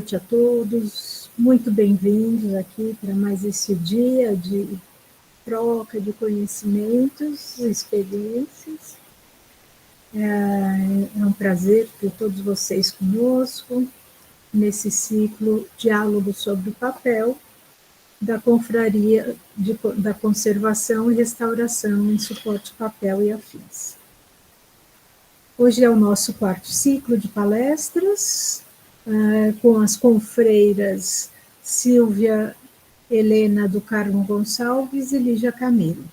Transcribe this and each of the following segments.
noite a todos, muito bem-vindos aqui para mais esse dia de troca de conhecimentos, experiências. É um prazer ter todos vocês conosco nesse ciclo Diálogo sobre o Papel da Confraria da Conservação e Restauração em Suporte Papel e Afins. Hoje é o nosso quarto ciclo de palestras, com as confreiras Silvia Helena do Carmo Gonçalves e Lígia Camilo.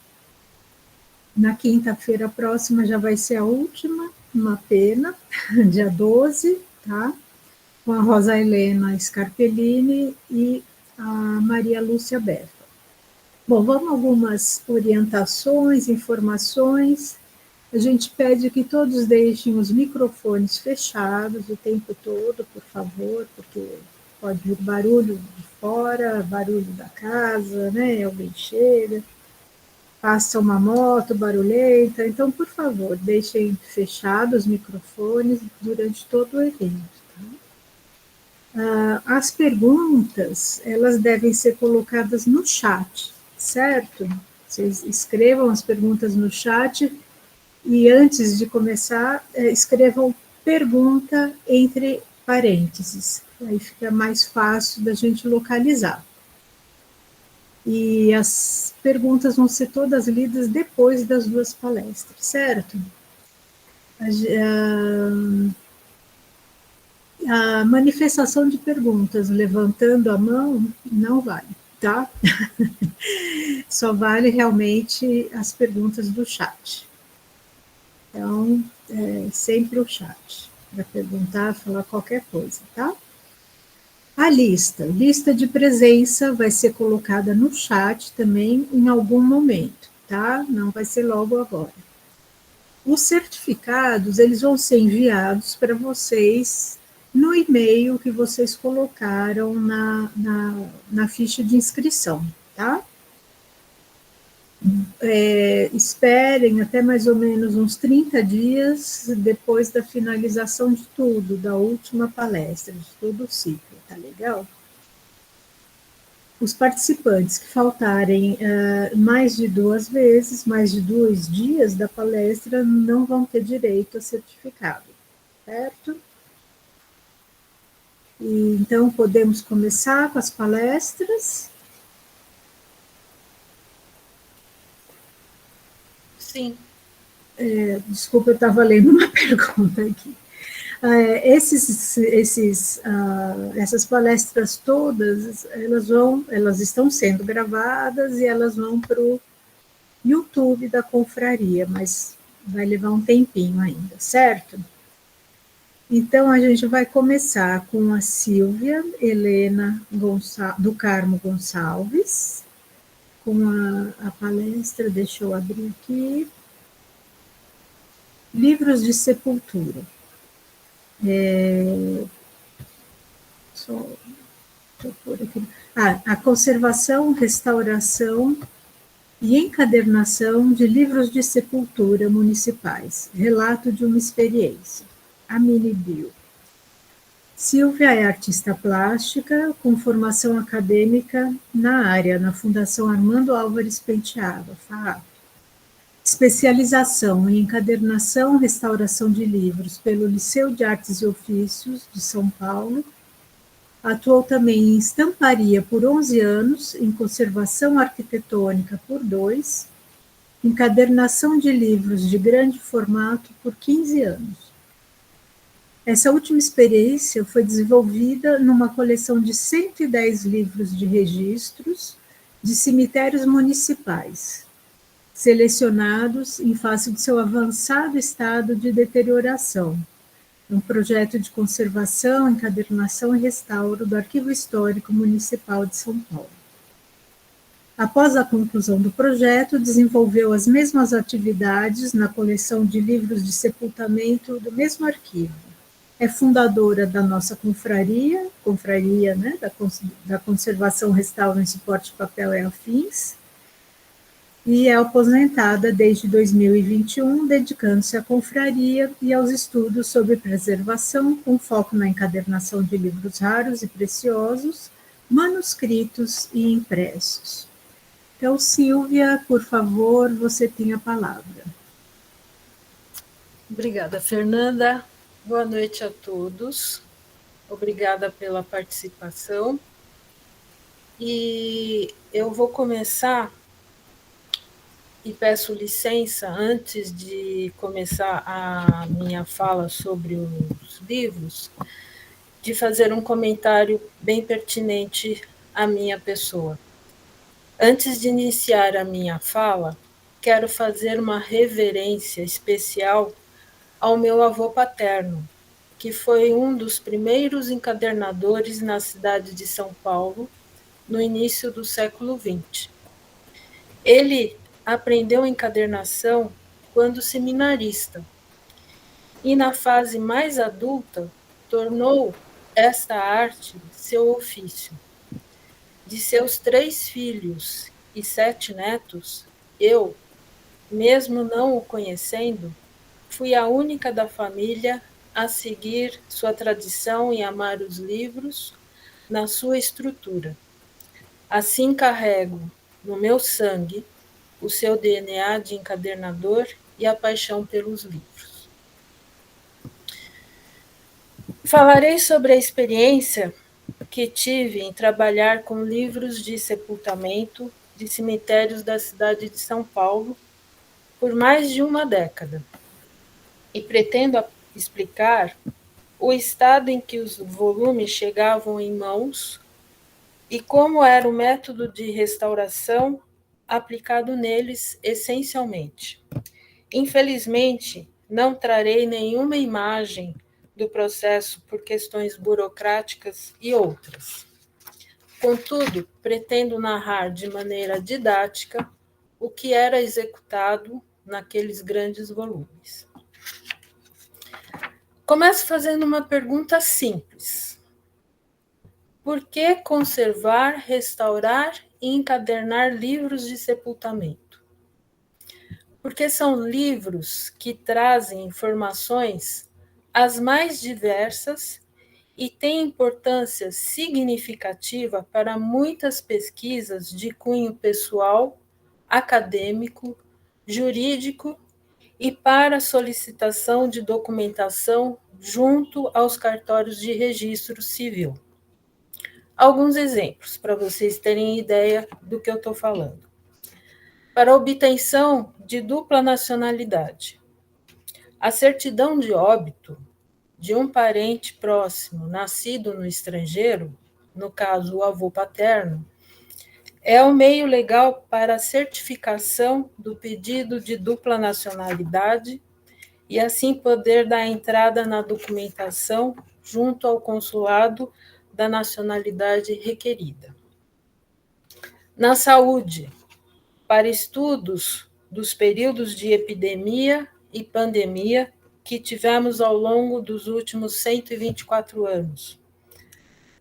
Na quinta-feira próxima já vai ser a última, uma pena, dia 12, tá? Com a Rosa Helena Scarpellini e a Maria Lúcia Berta. Bom, vamos a algumas orientações, informações. A gente pede que todos deixem os microfones fechados o tempo todo, por favor, porque pode vir barulho de fora, barulho da casa, né? Alguém chega, passa uma moto barulhenta. Então, por favor, deixem fechados os microfones durante todo o evento. Tá? As perguntas, elas devem ser colocadas no chat, certo? Vocês escrevam as perguntas no chat. E antes de começar, escrevam pergunta entre parênteses, aí fica mais fácil da gente localizar. E as perguntas vão ser todas lidas depois das duas palestras, certo? A manifestação de perguntas levantando a mão não vale, tá? Só vale realmente as perguntas do chat. Então, sempre o chat, para perguntar, falar qualquer coisa, tá? A lista de presença vai ser colocada no chat também em algum momento, tá? Não vai ser logo agora. Os certificados, eles vão ser enviados para vocês no e-mail que vocês colocaram na ficha de inscrição, tá? Esperem até mais ou menos uns 30 dias depois da finalização de tudo, da última palestra, de todo o ciclo, tá legal? Os participantes que faltarem mais de 2 vezes, mais de 2 dias da palestra, não vão ter direito a certificado, certo? E, então, podemos começar com as palestras? Sim. Desculpa, eu estava lendo uma pergunta aqui. Essas palestras todas, elas estão sendo gravadas e elas vão para o YouTube da confraria, mas vai levar um tempinho ainda, certo? Então, a gente vai começar com a Silvia Helena do Carmo Gonçalves, com a palestra, deixa eu abrir aqui, Livros de Sepultura. A conservação, restauração e encadernação de livros de sepultura municipais. Relato de uma experiência. A mini bio. Silvia é artista plástica com formação acadêmica na área, na Fundação Armando Álvares Penteado, FAAP. Especialização em encadernação e restauração de livros pelo Liceu de Artes e Ofícios de São Paulo. Atuou também em estamparia por 11 anos, em conservação arquitetônica por 2, encadernação de livros de grande formato por 15 anos. Essa última experiência foi desenvolvida numa coleção de 110 livros de registros de cemitérios municipais, selecionados em face do seu avançado estado de deterioração, um projeto de conservação, encadernação e restauro do Arquivo Histórico Municipal de São Paulo. Após a conclusão do projeto, desenvolveu as mesmas atividades na coleção de livros de sepultamento do mesmo arquivo. É fundadora da nossa confraria, né, da Conservação, Restauro e Suporte Papel e Afins, e é aposentada desde 2021, dedicando-se à confraria e aos estudos sobre preservação, com foco na encadernação de livros raros e preciosos, manuscritos e impressos. Então, Silvia, por favor, você tem a palavra. Obrigada, Fernanda. Boa noite a todos. Obrigada pela participação. E eu vou começar, e peço licença, antes de começar a minha fala sobre os livros, de fazer um comentário bem pertinente à minha pessoa. Antes de iniciar a minha fala, quero fazer uma reverência especial ao meu avô paterno, que foi um dos primeiros encadernadores na cidade de São Paulo, no início do século XX. Ele aprendeu encadernação quando seminarista, e na fase mais adulta tornou esta arte seu ofício. De seus 3 filhos e 7 netos, eu, mesmo não o conhecendo, fui a única da família a seguir sua tradição e amar os livros na sua estrutura. Assim carrego no meu sangue o seu DNA de encadernador e a paixão pelos livros. Falarei sobre a experiência que tive em trabalhar com livros de sepultamento de cemitérios da cidade de São Paulo por mais de uma década. E pretendo explicar o estado em que os volumes chegavam em mãos e como era o método de restauração aplicado neles essencialmente. Infelizmente, não trarei nenhuma imagem do processo por questões burocráticas e outras. Contudo, pretendo narrar de maneira didática o que era executado naqueles grandes volumes. Começo fazendo uma pergunta simples. Por que conservar, restaurar e encadernar livros de sepultamento? Porque são livros que trazem informações as mais diversas e têm importância significativa para muitas pesquisas de cunho pessoal, acadêmico, jurídico e para solicitação de documentação junto aos cartórios de registro civil. Alguns exemplos, para vocês terem ideia do que eu estou falando. Para obtenção de dupla nacionalidade, a certidão de óbito de um parente próximo nascido no estrangeiro, no caso o avô paterno, é o meio legal para a certificação do pedido de dupla nacionalidade e assim poder dar entrada na documentação junto ao consulado da nacionalidade requerida. Na saúde, para estudos dos períodos de epidemia e pandemia que tivemos ao longo dos últimos 124 anos.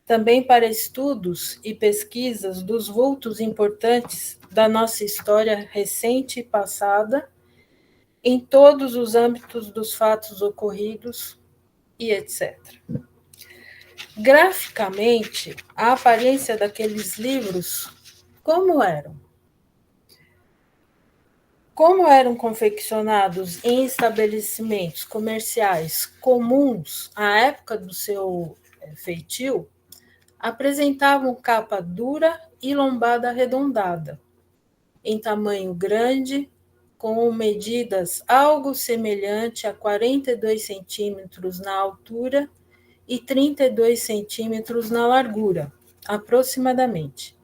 Também para estudos e pesquisas dos vultos importantes da nossa história recente e passada, em todos os âmbitos dos fatos ocorridos e etc. Graficamente, a aparência daqueles livros, como eram? Como eram confeccionados em estabelecimentos comerciais comuns à época do seu feitio, apresentavam capa dura e lombada arredondada, em tamanho grande, com medidas algo semelhante a 42 centímetros na altura e 32 centímetros na largura, aproximadamente,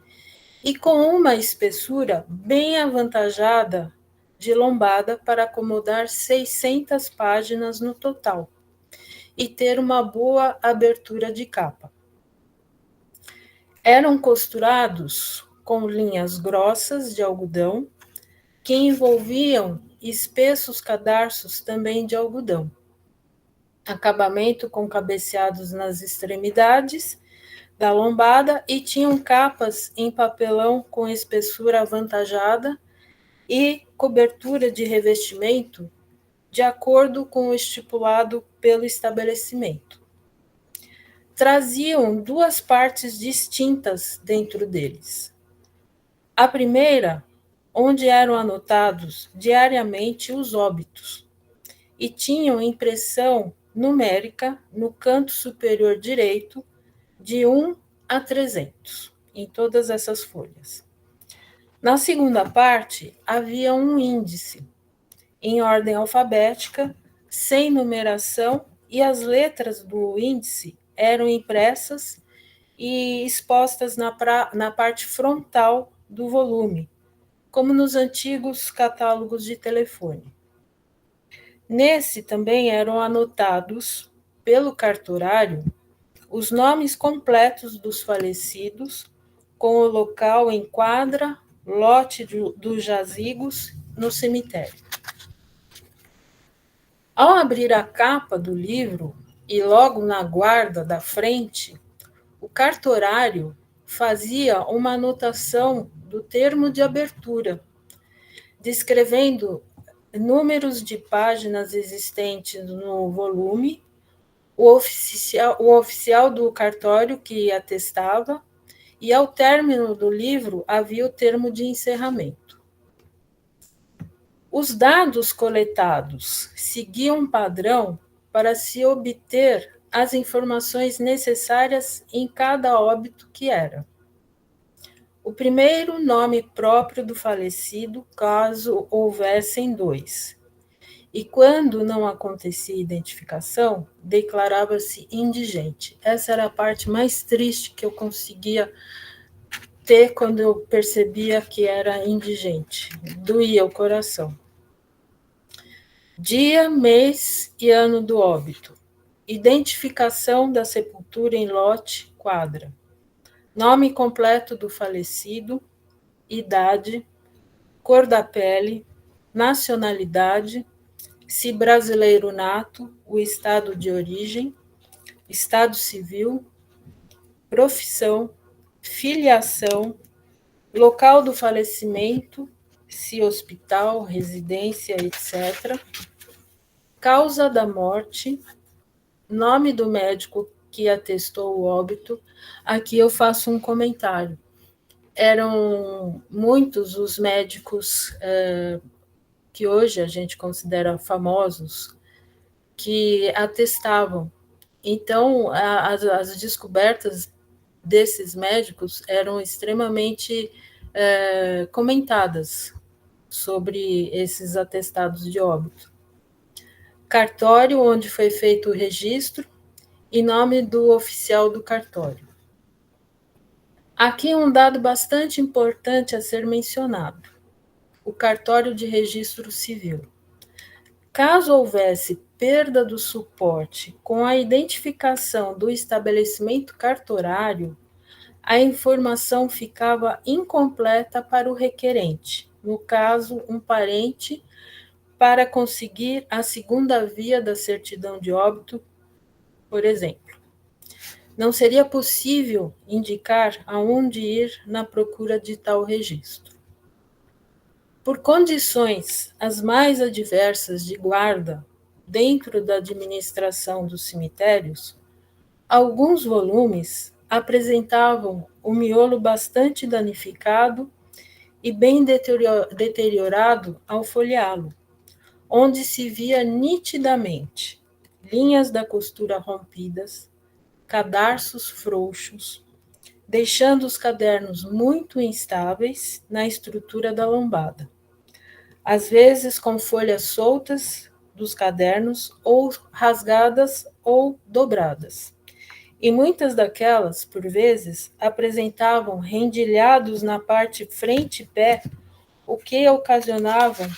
e com uma espessura bem avantajada de lombada para acomodar 600 páginas no total e ter uma boa abertura de capa. Eram costurados com linhas grossas de algodão que envolviam espessos cadarços também de algodão. Acabamento com cabeceados nas extremidades da lombada e tinham capas em papelão com espessura avantajada e cobertura de revestimento de acordo com o estipulado pelo estabelecimento. Traziam duas partes distintas dentro deles. A primeira, onde eram anotados diariamente os óbitos, e tinham impressão numérica no canto superior direito de 1 a 300, em todas essas folhas. Na segunda parte, havia um índice, em ordem alfabética, sem numeração, e as letras do índice eram impressas e expostas na parte frontal do volume, como nos antigos catálogos de telefone. Nesse também eram anotados, pelo cartorário, os nomes completos dos falecidos, com o local em quadra, lote dos jazigos no cemitério. Ao abrir a capa do livro, e logo na guarda da frente, o cartorário fazia uma anotação do termo de abertura, descrevendo números de páginas existentes no volume, o oficial do cartório que atestava, e ao término do livro havia o termo de encerramento. Os dados coletados seguiam um padrão para se obter as informações necessárias em cada óbito que era. O primeiro, nome próprio do falecido, caso houvessem dois. E quando não acontecia identificação, declarava-se indigente. Essa era a parte mais triste que eu conseguia ter quando eu percebia que era indigente. Doía o coração. Dia, mês e ano do óbito. Identificação da sepultura em lote, quadra. Nome completo do falecido, idade, cor da pele, nacionalidade, se brasileiro nato, o estado de origem, estado civil, profissão, filiação, local do falecimento, se hospital, residência, etc. Causa da morte, nome do médico que atestou o óbito. Aqui eu faço um comentário. Eram muitos os médicos que hoje a gente considera famosos, que atestavam. Então, as descobertas desses médicos eram extremamente comentadas sobre esses atestados de óbito. Cartório, onde foi feito o registro, e nome do oficial do cartório. Aqui um dado bastante importante a ser mencionado: o cartório de registro civil. Caso houvesse perda do suporte com a identificação do estabelecimento cartorário, a informação ficava incompleta para o requerente, no caso, um parente, para conseguir a segunda via da certidão de óbito, por exemplo. Não seria possível indicar aonde ir na procura de tal registro. Por condições as mais adversas de guarda dentro da administração dos cemitérios, alguns volumes apresentavam o miolo bastante danificado e bem deteriorado ao folheá-lo, onde se via nitidamente linhas da costura rompidas, cadarços frouxos, deixando os cadernos muito instáveis na estrutura da lombada, às vezes com folhas soltas dos cadernos, ou rasgadas ou dobradas. E muitas daquelas, por vezes, apresentavam rendilhados na parte frente e pé, o que ocasionava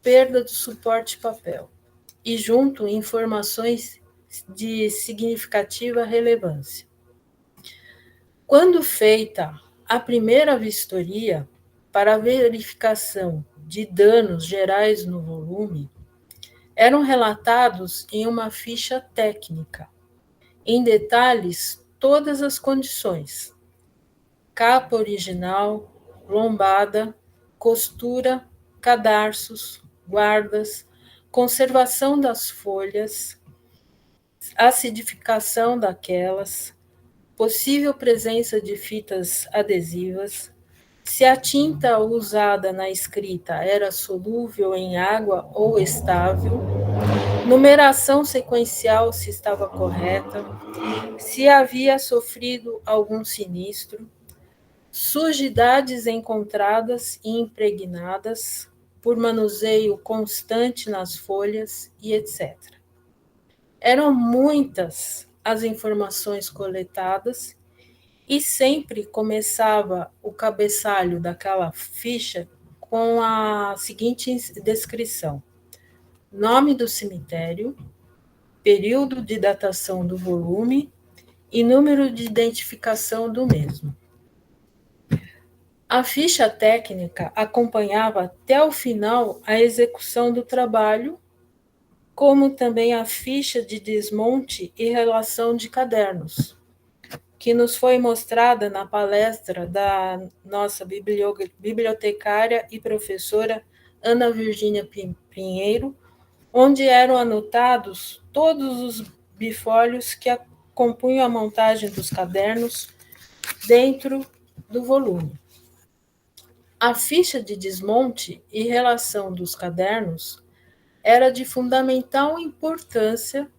perda do suporte papel, e junto informações de significativa relevância. Quando feita a primeira vistoria para a verificação de danos gerais no volume, eram relatados em uma ficha técnica, em detalhes todas as condições: capa original, lombada, costura, cadarços, guardas, conservação das folhas, acidificação daquelas, possível presença de fitas adesivas, se a tinta usada na escrita era solúvel em água ou estável, numeração sequencial se estava correta, se havia sofrido algum sinistro, sujidades encontradas e impregnadas por manuseio constante nas folhas e etc. Eram muitas as informações coletadas e sempre começava o cabeçalho daquela ficha com a seguinte descrição: nome do cemitério, período de datação do volume e número de identificação do mesmo. A ficha técnica acompanhava até o final a execução do trabalho, como também a ficha de desmonte e relação de cadernos, que nos foi mostrada na palestra da nossa bibliotecária e professora Ana Virgínia Pinheiro, onde eram anotados todos os bifólios que compunham a montagem dos cadernos dentro do volume. A ficha de desmonte e relação dos cadernos era de fundamental importância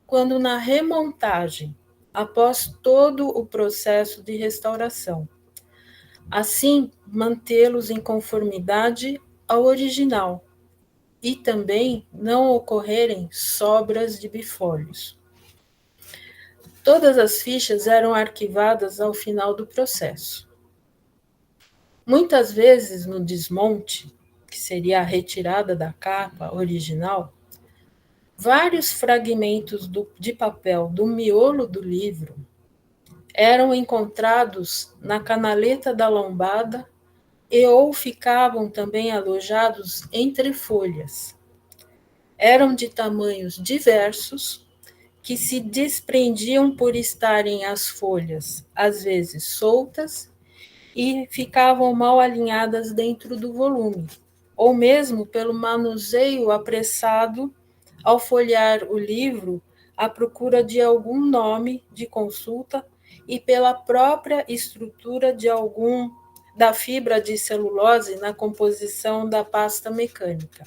quando na remontagem, após todo o processo de restauração. Assim, mantê-los em conformidade ao original e também não ocorrerem sobras de bifólios. Todas as fichas eram arquivadas ao final do processo. Muitas vezes, no desmonte, que seria a retirada da capa original, vários fragmentos de papel do miolo do livro eram encontrados na canaleta da lombada e ou ficavam também alojados entre folhas. Eram de tamanhos diversos, que se desprendiam por estarem as folhas, às vezes soltas, e ficavam mal alinhadas dentro do volume, ou mesmo pelo manuseio apressado ao folhear o livro à procura de algum nome de consulta e pela própria estrutura da fibra de celulose na composição da pasta mecânica.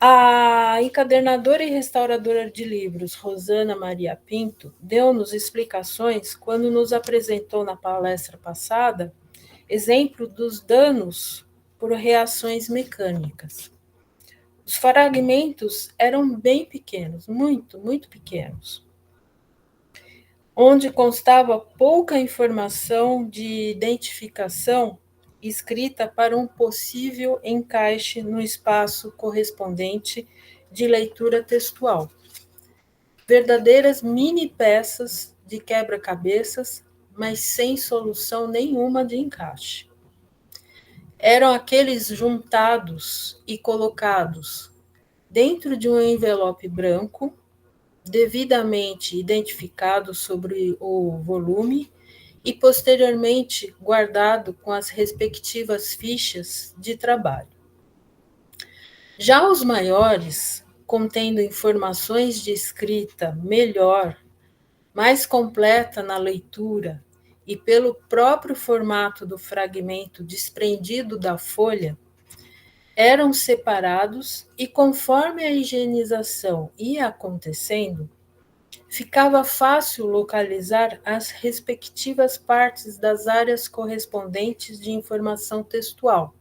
A encadernadora e restauradora de livros, Rosana Maria Pinto, deu-nos explicações quando nos apresentou na palestra passada exemplo dos danos por reações mecânicas. Os fragmentos eram bem pequenos, muito pequenos, onde constava pouca informação de identificação escrita para um possível encaixe no espaço correspondente de leitura textual. Verdadeiras mini peças de quebra-cabeças, mas sem solução nenhuma de encaixe. Eram aqueles juntados e colocados dentro de um envelope branco, devidamente identificado sobre o volume e posteriormente guardado com as respectivas fichas de trabalho. Já os maiores, contendo informações de escrita melhor, mais completa na leitura e pelo próprio formato do fragmento desprendido da folha, eram separados e, conforme a higienização ia acontecendo, ficava fácil localizar as respectivas partes das áreas correspondentes de informação textual.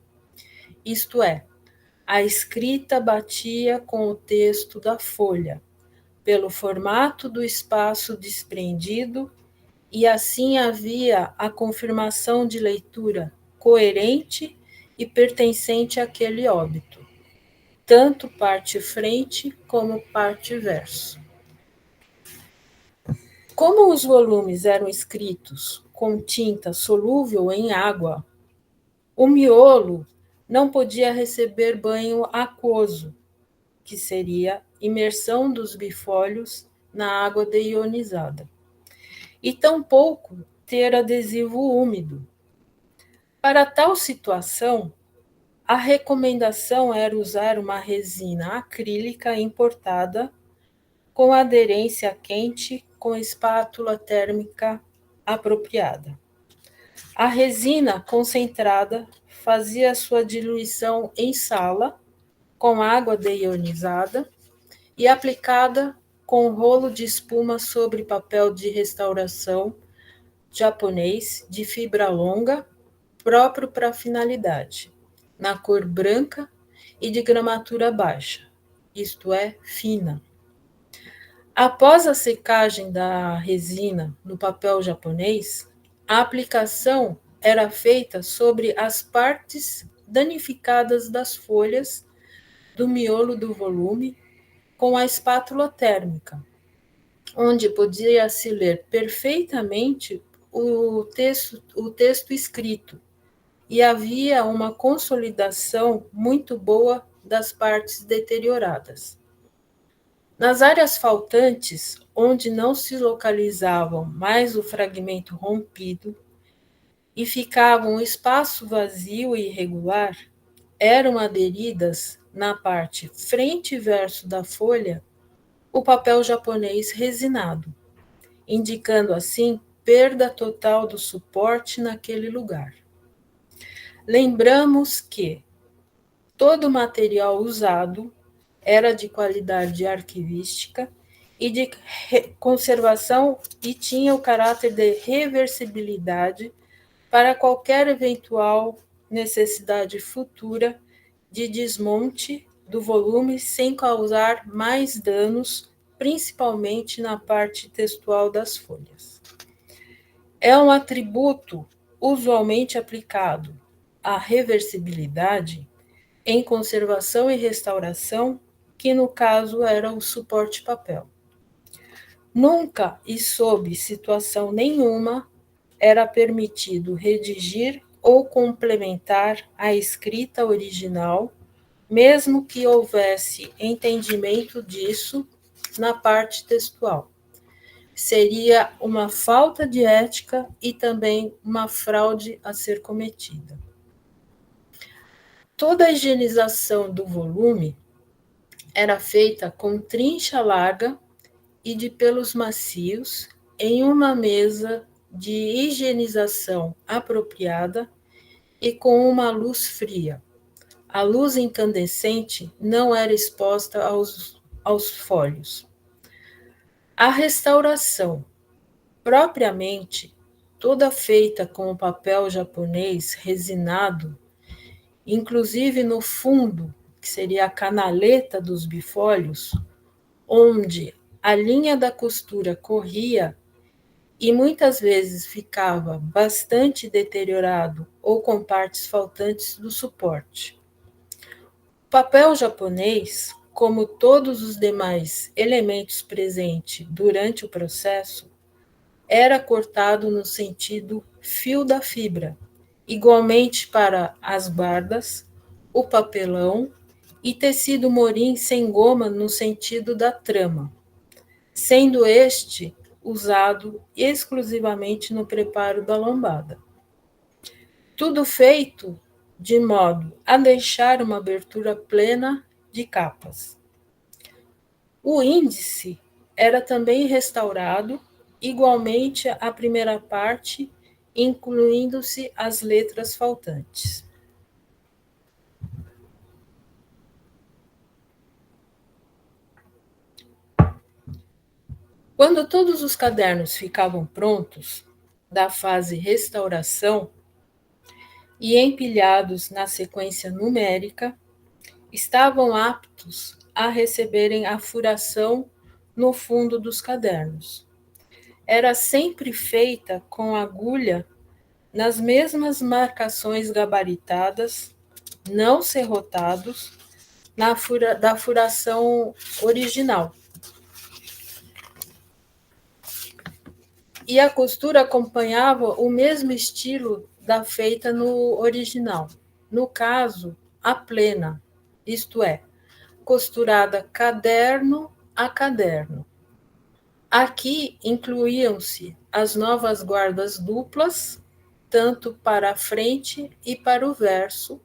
Isto é, a escrita batia com o texto da folha, pelo formato do espaço desprendido, e assim havia a confirmação de leitura coerente e pertencente àquele óbito, tanto parte frente como parte verso. Como os volumes eram escritos com tinta solúvel em água, o miolo não podia receber banho aquoso, que seria imersão dos bifólios na água deionizada, e tampouco ter adesivo úmido. Para tal situação, A recomendação era usar uma resina acrílica importada com aderência quente com espátula térmica apropriada. A resina concentrada fazia sua diluição em sala com água deionizada e aplicada com rolo de espuma sobre papel de restauração japonês de fibra longa, próprio para a finalidade, na cor branca e de gramatura baixa, isto é, fina. Após a secagem da resina no papel japonês, a aplicação era feita sobre as partes danificadas das folhas do miolo do volume com a espátula térmica, onde podia-se ler perfeitamente o texto escrito, e havia uma consolidação muito boa das partes deterioradas. Nas áreas faltantes, onde não se localizavam mais o fragmento rompido e ficava um espaço vazio e irregular, eram aderidas na parte frente e verso da folha o papel japonês resinado, indicando assim perda total do suporte naquele lugar. Lembramos que todo o material usado era de qualidade arquivística e de conservação e tinha o caráter de reversibilidade para qualquer eventual necessidade futura de desmonte do volume sem causar mais danos, principalmente na parte textual das folhas. É um atributo usualmente aplicado à reversibilidade em conservação e restauração, que no caso era o suporte papel. Nunca e sob situação nenhuma era permitido redigir ou complementar a escrita original, mesmo que houvesse entendimento disso na parte textual. Seria uma falta de ética e também uma fraude a ser cometida. Toda a higienização do volume era feita com trincha larga e de pelos macios em uma mesa de higienização apropriada e com uma luz fria. A luz incandescente não era exposta aos folhos. A restauração, propriamente, toda feita com o papel japonês resinado, inclusive no fundo, que seria a canaleta dos bifólios, onde a linha da costura corria e muitas vezes ficava bastante deteriorado ou com partes faltantes do suporte. O papel japonês, como todos os demais elementos presentes durante o processo, era cortado no sentido fio da fibra, igualmente para as bardas, o papelão e tecido morim sem goma no sentido da trama, sendo este usado exclusivamente no preparo da lombada. Tudo feito de modo a deixar uma abertura plena de capas. O índice era também restaurado, igualmente a primeira parte, incluindo-se as letras faltantes. Quando todos os cadernos ficavam prontos, da fase restauração, e empilhados na sequência numérica, estavam aptos a receberem a furação no fundo dos cadernos. Era sempre feita com agulha nas mesmas marcações gabaritadas, não serrotados, da furação original. E a costura acompanhava o mesmo estilo da feita no original. No caso, a plena, isto é, costurada caderno a caderno. Aqui incluíam-se as novas guardas duplas, tanto para a frente e para o verso,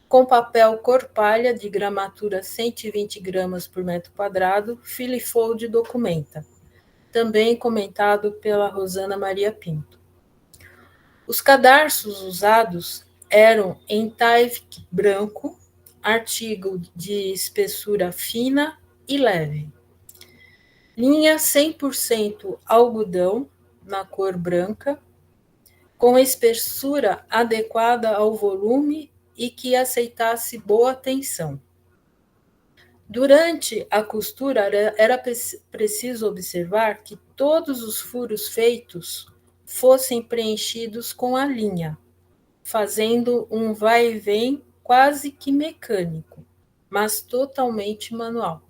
com papel cor palha de gramatura 120 gramas por metro quadrado, Filifold documenta, também comentado pela Rosana Maria Pinto. Os cadarços usados eram em Tyvek branco, artigo de espessura fina e leve. Linha 100% algodão, na cor branca, com espessura adequada ao volume e que aceitasse boa tensão. Durante a costura, era preciso observar que todos os furos feitos fossem preenchidos com a linha, fazendo um vai e vem quase que mecânico, mas totalmente manual.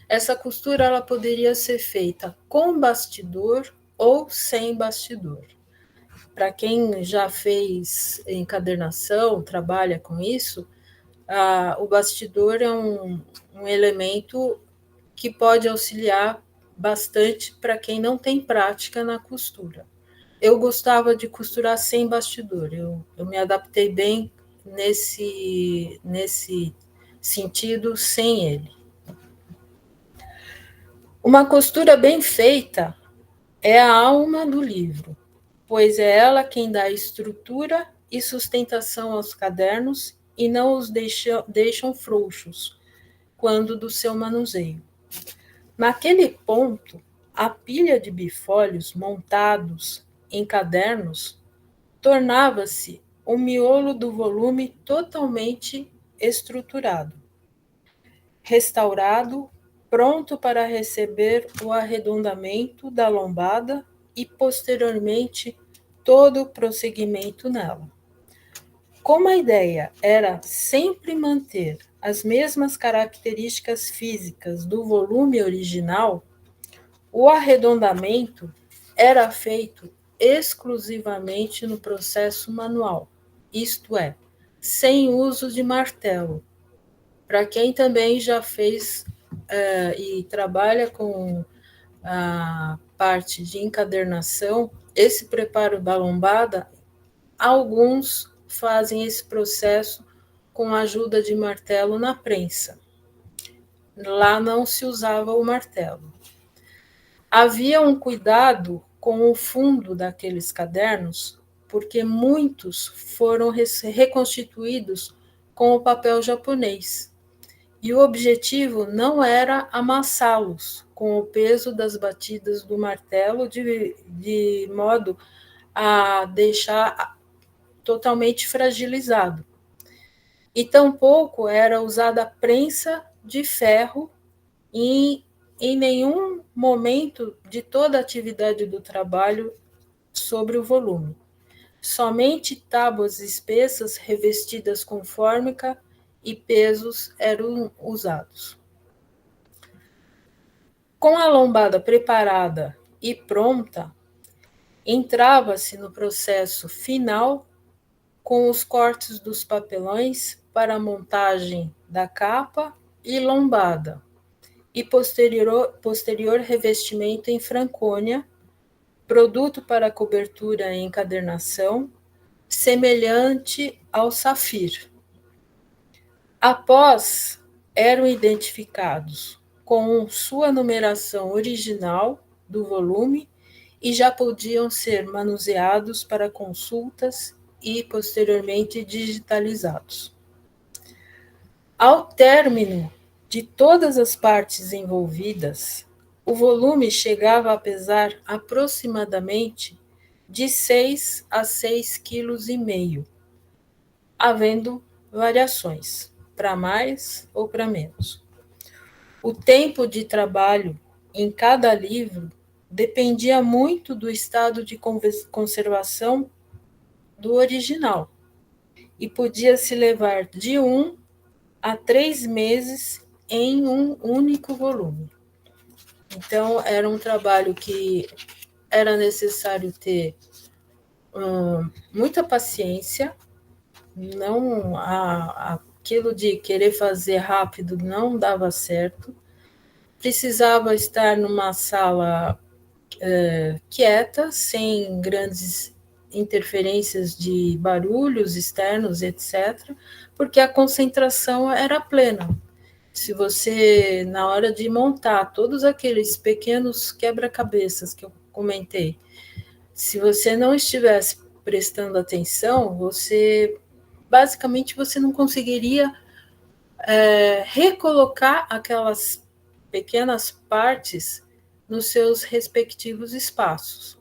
Essa costura ela poderia ser feita com bastidor ou sem bastidor. Para quem já fez encadernação, trabalha com isso, o bastidor é um elemento que pode auxiliar bastante para quem não tem prática na costura. Eu gostava de costurar sem bastidor, eu me adaptei bem nesse sentido sem ele. Uma costura bem feita é a alma do livro, pois é ela quem dá estrutura e sustentação aos cadernos e não os deixam frouxos quando do seu manuseio. Naquele ponto, a pilha de bifólios montados em cadernos tornava-se o miolo do volume totalmente estruturado, restaurado, pronto para receber o arredondamento da lombada e, posteriormente, todo o prosseguimento nela. Como a ideia era sempre manter as mesmas características físicas do volume original, o arredondamento era feito exclusivamente no processo manual, isto é, sem uso de martelo. Para quem também já fez e trabalha com a parte de encadernação, esse preparo da lombada, alguns fazem esse processo com a ajuda de martelo na prensa. Lá não se usava o martelo. Havia um cuidado com o fundo daqueles cadernos, porque muitos foram reconstituídos com o papel japonês. E o objetivo não era amassá-los com o peso das batidas do martelo, de modo a deixar totalmente fragilizado. E tampouco era usada prensa de ferro e em nenhum momento de toda a atividade do trabalho sobre o volume. Somente tábuas espessas revestidas com fórmica e pesos eram usados. Com a lombada preparada e pronta, entrava-se no processo final com os cortes dos papelões para a montagem da capa e lombada, e posterior revestimento em Francônia, produto para cobertura e encadernação, semelhante ao safir. Após, eram identificados com sua numeração original do volume e já podiam ser manuseados para consultas e posteriormente digitalizados. Ao término de todas as partes envolvidas, o volume chegava a pesar aproximadamente de 6 a 6,5 kg, havendo variações, para mais ou para menos. O tempo de trabalho em cada livro dependia muito do estado de conservação do original e podia se levar de 1 a 3 meses em um único volume. Então, era um trabalho que era necessário ter muita paciência, não aquilo de querer fazer rápido não dava certo, precisava estar numa sala quieta, sem grandes interferências de barulhos externos, etc., porque a concentração era plena. Se você, na hora de montar todos aqueles pequenos quebra-cabeças que eu comentei, se você não estivesse prestando atenção, basicamente você não conseguiria recolocar aquelas pequenas partes nos seus respectivos espaços.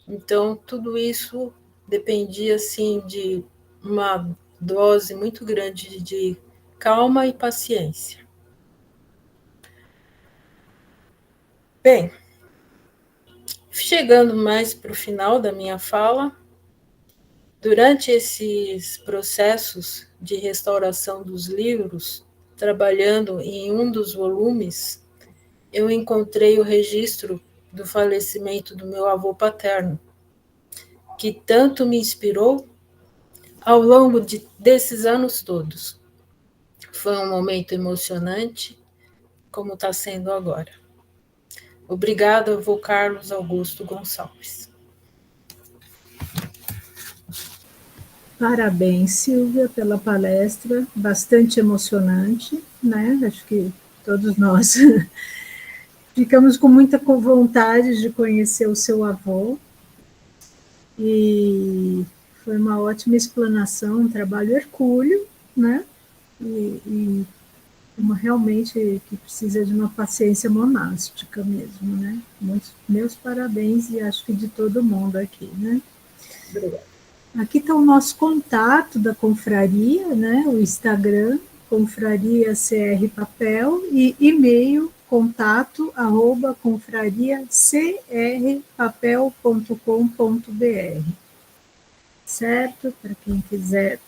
Então, tudo isso dependia, assim, de uma dose muito grande de calma e paciência. Bem, chegando mais para o final da minha fala, durante esses processos de restauração dos livros, trabalhando em um dos volumes, eu encontrei o registro do falecimento do meu avô paterno, que tanto me inspirou ao longo desses anos todos. Foi um momento emocionante, como está sendo agora. Obrigada, avô Carlos Augusto Gonçalves. Parabéns, Silvia, pela palestra, bastante emocionante, né? Acho que todos nós ficamos com muita vontade de conhecer o seu avô, e foi uma ótima explanação, um trabalho hercúleo, né? E uma realmente que precisa de uma paciência monástica mesmo, né? Meus parabéns, e acho que de todo mundo aqui, né? Obrigada. Aqui está o nosso contato da confraria, né? O Instagram, Confraria CR Papel, e e-mail contato@confrariacrpapel.com.br, certo? Para quem quiser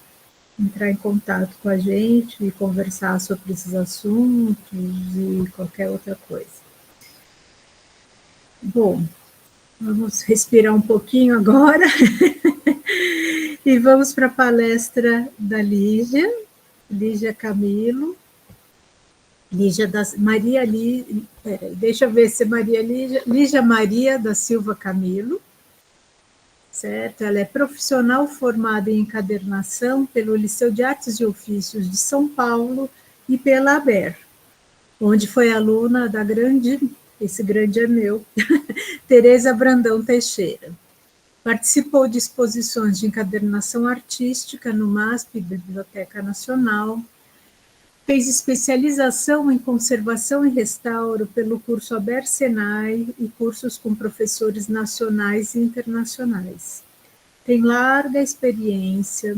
entrar em contato com a gente e conversar sobre esses assuntos e qualquer outra coisa. Bom, vamos respirar um pouquinho agora e vamos para a palestra da Lígia Camilo. Deixa eu ver se é Lígia Maria da Silva Camilo, certo? Ela é profissional formada em encadernação pelo Liceu de Artes e Ofícios de São Paulo e pela ABER, onde foi aluna da esse grande é meu, Tereza Brandão Teixeira. Participou de exposições de encadernação artística no MASP, Biblioteca Nacional, fez especialização em conservação e restauro pelo curso Aber Senai e cursos com professores nacionais e internacionais. Tem larga experiência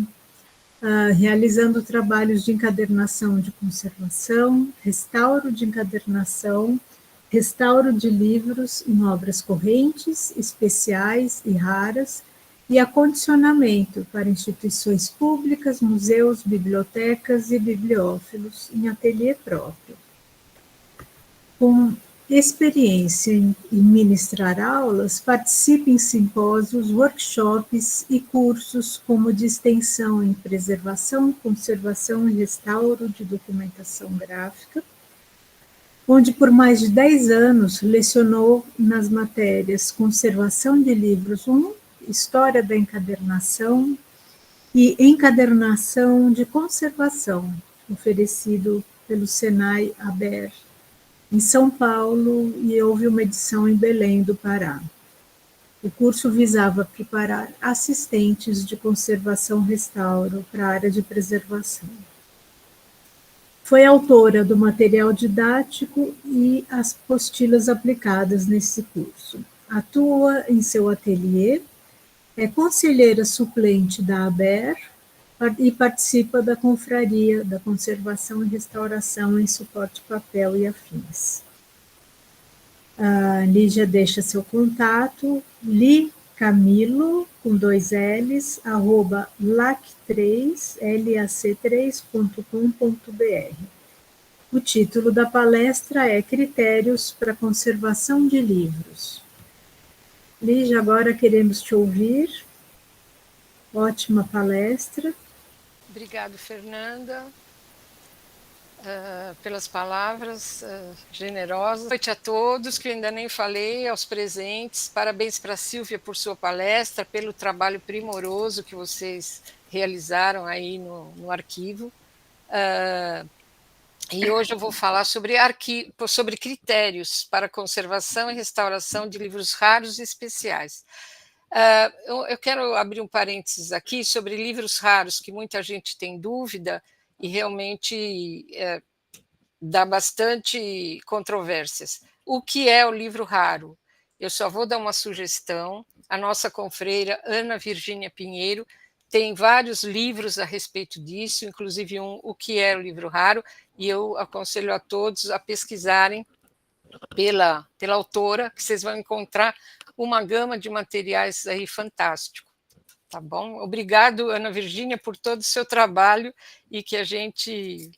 realizando trabalhos de encadernação de conservação, restauro de encadernação, restauro de livros em obras correntes, especiais e raras, e acondicionamento para instituições públicas, museus, bibliotecas e bibliófilos em ateliê próprio. Com experiência em ministrar aulas, participa em simpósios, workshops e cursos como de extensão em preservação, conservação e restauro de documentação gráfica, onde por mais de 10 anos lecionou nas matérias Conservação de Livros 1, História da Encadernação e Encadernação de Conservação, oferecido pelo Senai Aber em São Paulo, e houve uma edição em Belém do Pará. O curso visava preparar assistentes de conservação e restauro para a área de preservação. Foi autora do material didático e as apostilas aplicadas nesse curso. Atua em seu ateliê, é conselheira suplente da ABER e participa da Confraria da Conservação e Restauração em Suporte Papel e Afins. A Lígia deixa seu contato, licamilo, com 2 L's, @lac3.com.br. O título da palestra é Critérios para a Conservação de Livros. Lígia, agora queremos te ouvir. Ótima palestra. Obrigado, Fernanda. pelas palavras generosas. Boa noite a todos, que eu ainda nem falei, aos presentes. Parabéns para a Silvia por sua palestra, pelo trabalho primoroso que vocês realizaram aí no arquivo. E hoje eu vou falar sobre critérios para conservação e restauração de livros raros e especiais. Eu quero abrir um parênteses aqui sobre livros raros, que muita gente tem dúvida e realmente dá bastante controvérsias. O que é o livro raro? Eu só vou dar uma sugestão. A nossa confreira, Ana Virgínia Pinheiro, tem vários livros a respeito disso, inclusive O que é o livro raro, e eu aconselho a todos a pesquisarem pela autora, que vocês vão encontrar uma gama de materiais aí fantástico. Tá bom? Obrigado, Ana Virgínia, por todo o seu trabalho e que a gente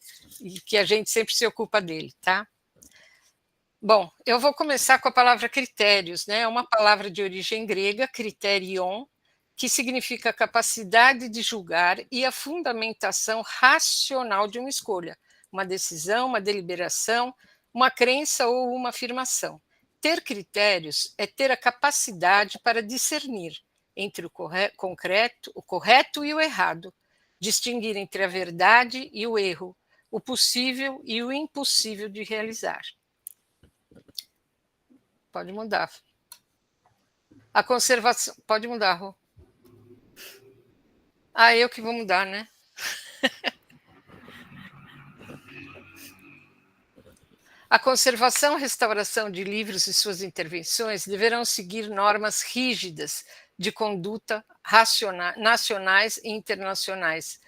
sempre se ocupa dele, tá? Bom, eu vou começar com a palavra critérios, né? É uma palavra de origem grega, criterion, que significa capacidade de julgar e a fundamentação racional de uma escolha, uma decisão, uma deliberação, uma crença ou uma afirmação. Ter critérios é ter a capacidade para discernir entre o correto e o errado, distinguir entre a verdade e o erro, o possível e o impossível de realizar. Pode mudar. A conservação... Pode mudar, Rô. Eu que vou mudar, né? A conservação e restauração de livros e suas intervenções deverão seguir normas rígidas de conduta nacionais e internacionais.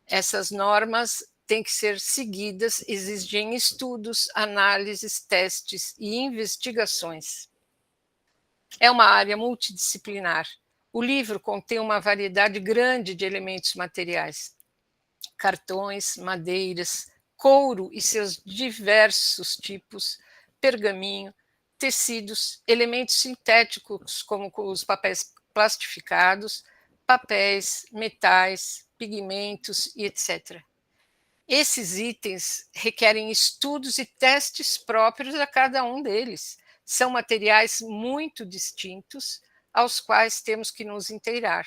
Essas normas têm que ser seguidas, exigem estudos, análises, testes e investigações. É uma área multidisciplinar. O livro contém uma variedade grande de elementos materiais: cartões, madeiras, couro e seus diversos tipos, pergaminho, tecidos, elementos sintéticos como os papéis plastificados, papéis, metais, pigmentos e etc. Esses itens requerem estudos e testes próprios a cada um deles. São materiais muito distintos aos quais temos que nos inteirar.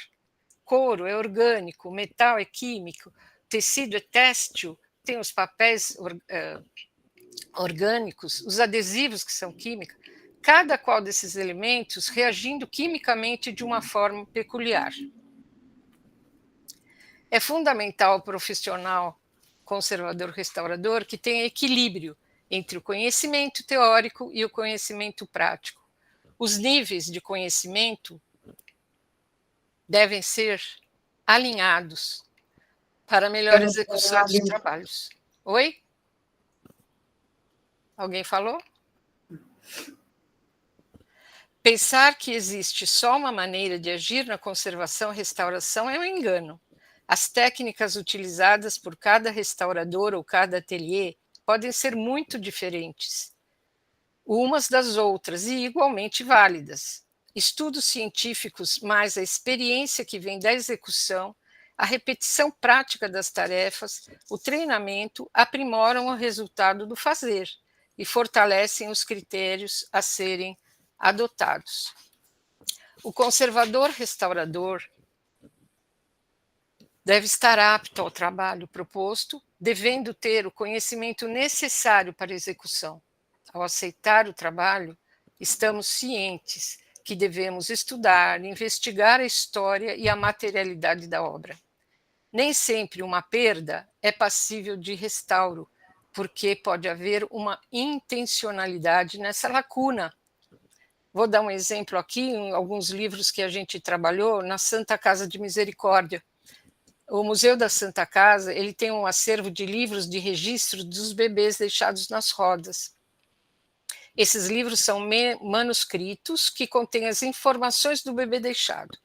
Couro é orgânico, metal é químico, tecido é têxtil, tem os papéis orgânicos, os adesivos que são químicos, cada qual desses elementos reagindo quimicamente de uma forma peculiar. É fundamental o profissional conservador restaurador que tenha equilíbrio entre o conhecimento teórico e o conhecimento prático. Os níveis de conhecimento devem ser alinhados para melhor execução dos trabalhos. Oi? Alguém falou? Pensar que existe só uma maneira de agir na conservação e restauração é um engano. As técnicas utilizadas por cada restaurador ou cada ateliê podem ser muito diferentes umas das outras e igualmente válidas. Estudos científicos mais a experiência que vem da execução, a repetição prática das tarefas, o treinamento aprimoram o resultado do fazer e fortalecem os critérios a serem adotados. O conservador restaurador deve estar apto ao trabalho proposto, devendo ter o conhecimento necessário para a execução. Ao aceitar o trabalho, estamos cientes que devemos estudar, investigar a história e a materialidade da obra. Nem sempre uma perda é passível de restauro, porque pode haver uma intencionalidade nessa lacuna. Vou dar um exemplo aqui, em alguns livros que a gente trabalhou na Santa Casa de Misericórdia. O Museu da Santa Casa, ele tem um acervo de livros de registro dos bebês deixados nas rodas. Esses livros são manuscritos que contêm as informações do bebê deixado.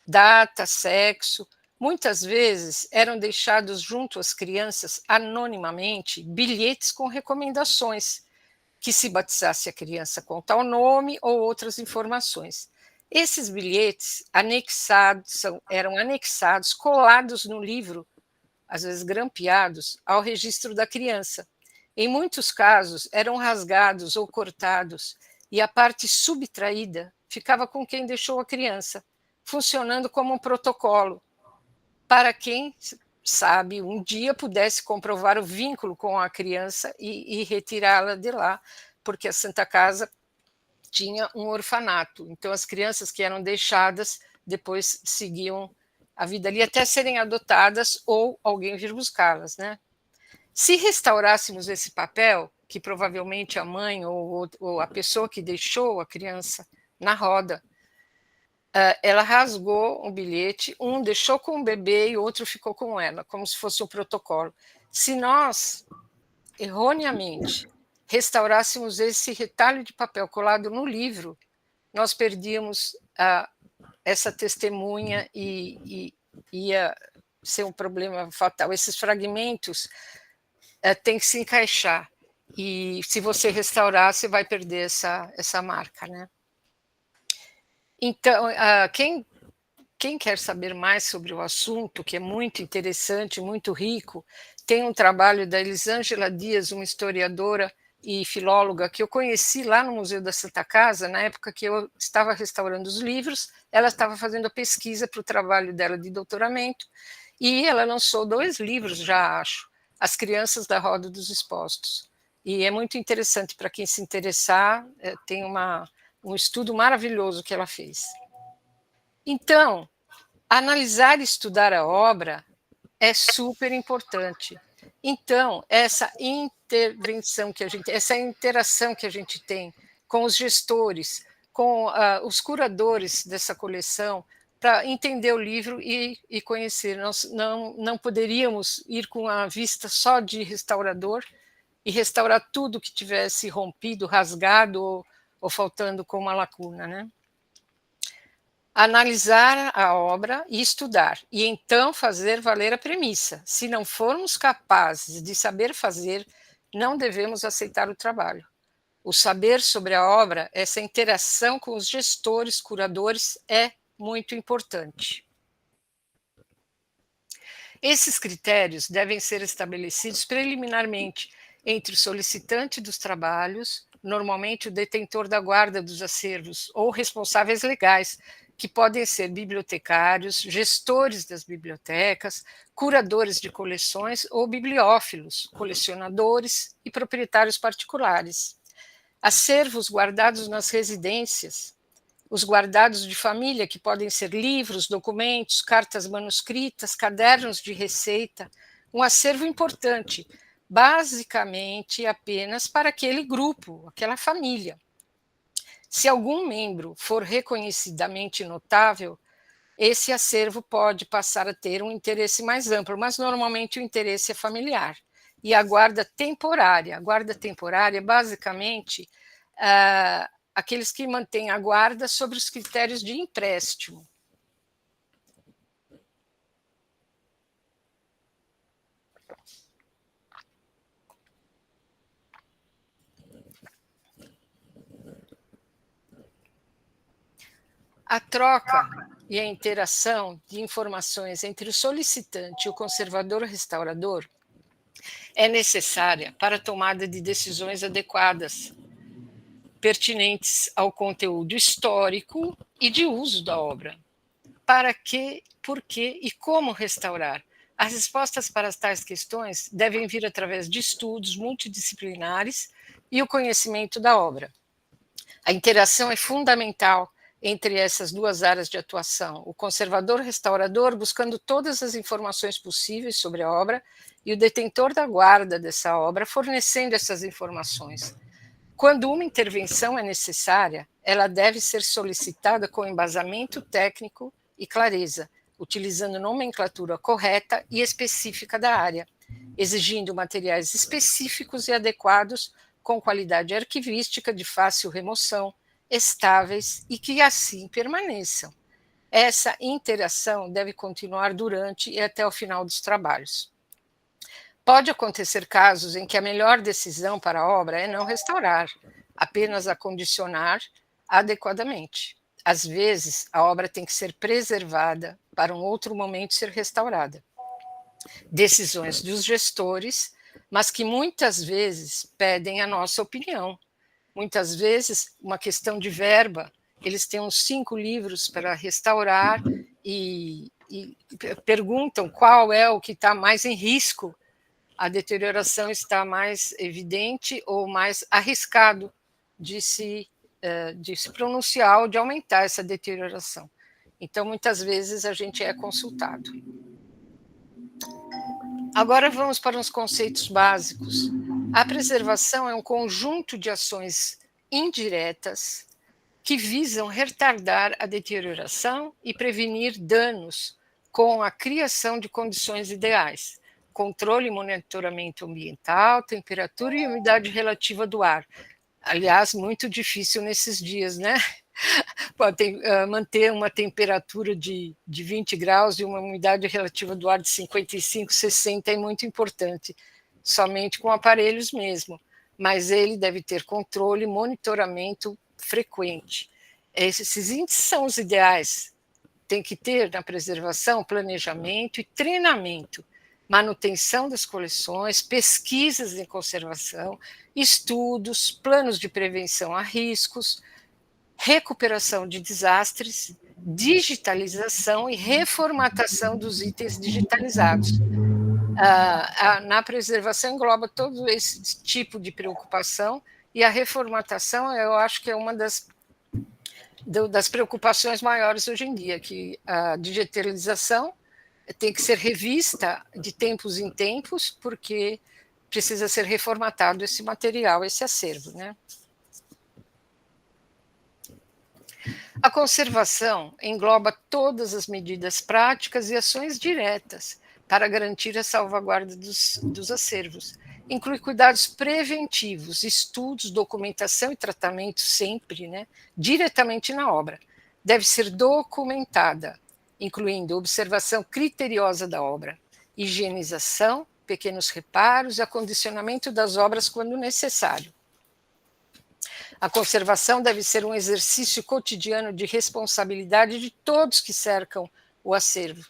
Data, sexo, muitas vezes eram deixados junto às crianças anonimamente bilhetes com recomendações, que se batizasse a criança com tal nome ou outras informações. Esses bilhetes eram anexados, colados no livro, às vezes grampeados, ao registro da criança. Em muitos casos, eram rasgados ou cortados, e a parte subtraída ficava com quem deixou a criança, funcionando como um protocolo, para quem, sabe, um dia pudesse comprovar o vínculo com a criança e retirá-la de lá, porque a Santa Casa tinha um orfanato. Então, as crianças que eram deixadas depois seguiam a vida ali até serem adotadas ou alguém vir buscá-las, né? Se restaurássemos esse papel, que provavelmente a mãe ou a pessoa que deixou a criança na roda, ela rasgou um bilhete, um deixou com o bebê e o outro ficou com ela, como se fosse um protocolo. Se nós, erroneamente, restaurássemos esse retalho de papel colado no livro, nós perdíamos essa testemunha e ia ser um problema fatal. Esses fragmentos têm que se encaixar, e se você restaurar, você vai perder essa marca, né? Então, quem quer saber mais sobre o assunto, que é muito interessante, muito rico, tem um trabalho da Elisângela Dias, uma historiadora e filóloga que eu conheci lá no Museu da Santa Casa, na época que eu estava restaurando os livros. Ela estava fazendo a pesquisa para o trabalho dela de doutoramento, e ela lançou 2 livros, já acho, As Crianças da Roda dos Expostos. E é muito interessante para quem se interessar, tem um estudo maravilhoso que ela fez. Então, analisar e estudar a obra é super importante. Então, essa intervenção que a gente, essa interação que a gente tem com os gestores, com os curadores dessa coleção, para entender o livro e conhecer. Nós não poderíamos ir com a vista só de restaurador e restaurar tudo que tivesse rompido, rasgado ou faltando com uma lacuna, né? Analisar a obra e estudar, e então fazer valer a premissa. Se não formos capazes de saber fazer, não devemos aceitar o trabalho. O saber sobre a obra, essa interação com os gestores, curadores, é muito importante. Esses critérios devem ser estabelecidos preliminarmente entre o solicitante dos trabalhos, normalmente o detentor da guarda dos acervos, ou responsáveis legais, que podem ser bibliotecários, gestores das bibliotecas, curadores de coleções ou bibliófilos, colecionadores e proprietários particulares. Acervos guardados nas residências, os guardados de família, que podem ser livros, documentos, cartas manuscritas, cadernos de receita, um acervo importante, basicamente apenas para aquele grupo, aquela família. Se algum membro for reconhecidamente notável, esse acervo pode passar a ter um interesse mais amplo, mas normalmente o interesse é familiar. E a guarda temporária basicamente, aqueles que mantêm a guarda sobre os critérios de empréstimo. A troca e a interação de informações entre o solicitante e o conservador restaurador é necessária para a tomada de decisões adequadas, pertinentes ao conteúdo histórico e de uso da obra. Para que, por que e como restaurar? As respostas para tais questões devem vir através de estudos multidisciplinares e o conhecimento da obra. A interação é fundamental entre essas 2 áreas de atuação, o conservador-restaurador buscando todas as informações possíveis sobre a obra e o detentor da guarda dessa obra fornecendo essas informações. Quando uma intervenção é necessária, ela deve ser solicitada com embasamento técnico e clareza, utilizando nomenclatura correta e específica da área, exigindo materiais específicos e adequados com qualidade arquivística de fácil remoção, estáveis e que assim permaneçam. Essa interação deve continuar durante e até o final dos trabalhos. Pode acontecer casos em que a melhor decisão para a obra é não restaurar, apenas acondicionar adequadamente. Às vezes, a obra tem que ser preservada para um outro momento ser restaurada. Decisões dos gestores mas que muitas vezes pedem a nossa opinião. Muitas vezes, uma questão de verba, eles têm uns 5 livros para restaurar e perguntam qual é o que está mais em risco, a deterioração está mais evidente ou mais arriscado de se pronunciar ou de aumentar essa deterioração. Então, muitas vezes, a gente é consultado. Agora vamos para os conceitos básicos. A preservação é um conjunto de ações indiretas que visam retardar a deterioração e prevenir danos com a criação de condições ideais, controle e monitoramento ambiental, temperatura e umidade relativa do ar. Aliás, muito difícil nesses dias, né? Pode manter uma temperatura de 20 graus e uma umidade relativa do ar de 55, 60 é muito importante, somente com aparelhos mesmo, mas ele deve ter controle e monitoramento frequente. Esses índices são os ideais, tem que ter na preservação planejamento e treinamento, manutenção das coleções, pesquisas em conservação, estudos, planos de prevenção a riscos, recuperação de desastres, digitalização e reformatação dos itens digitalizados. Na preservação engloba todo esse tipo de preocupação, e a reformatação eu acho que é uma das preocupações maiores hoje em dia, que a digitalização tem que ser revista de tempos em tempos, porque precisa ser reformatado esse material, esse acervo, né? A conservação engloba todas as medidas práticas e ações diretas para garantir a salvaguarda dos acervos. Inclui cuidados preventivos, estudos, documentação e tratamento sempre, né, diretamente na obra. Deve ser documentada, incluindo observação criteriosa da obra, higienização, pequenos reparos e acondicionamento das obras quando necessário. A conservação deve ser um exercício cotidiano de responsabilidade de todos que cercam o acervo,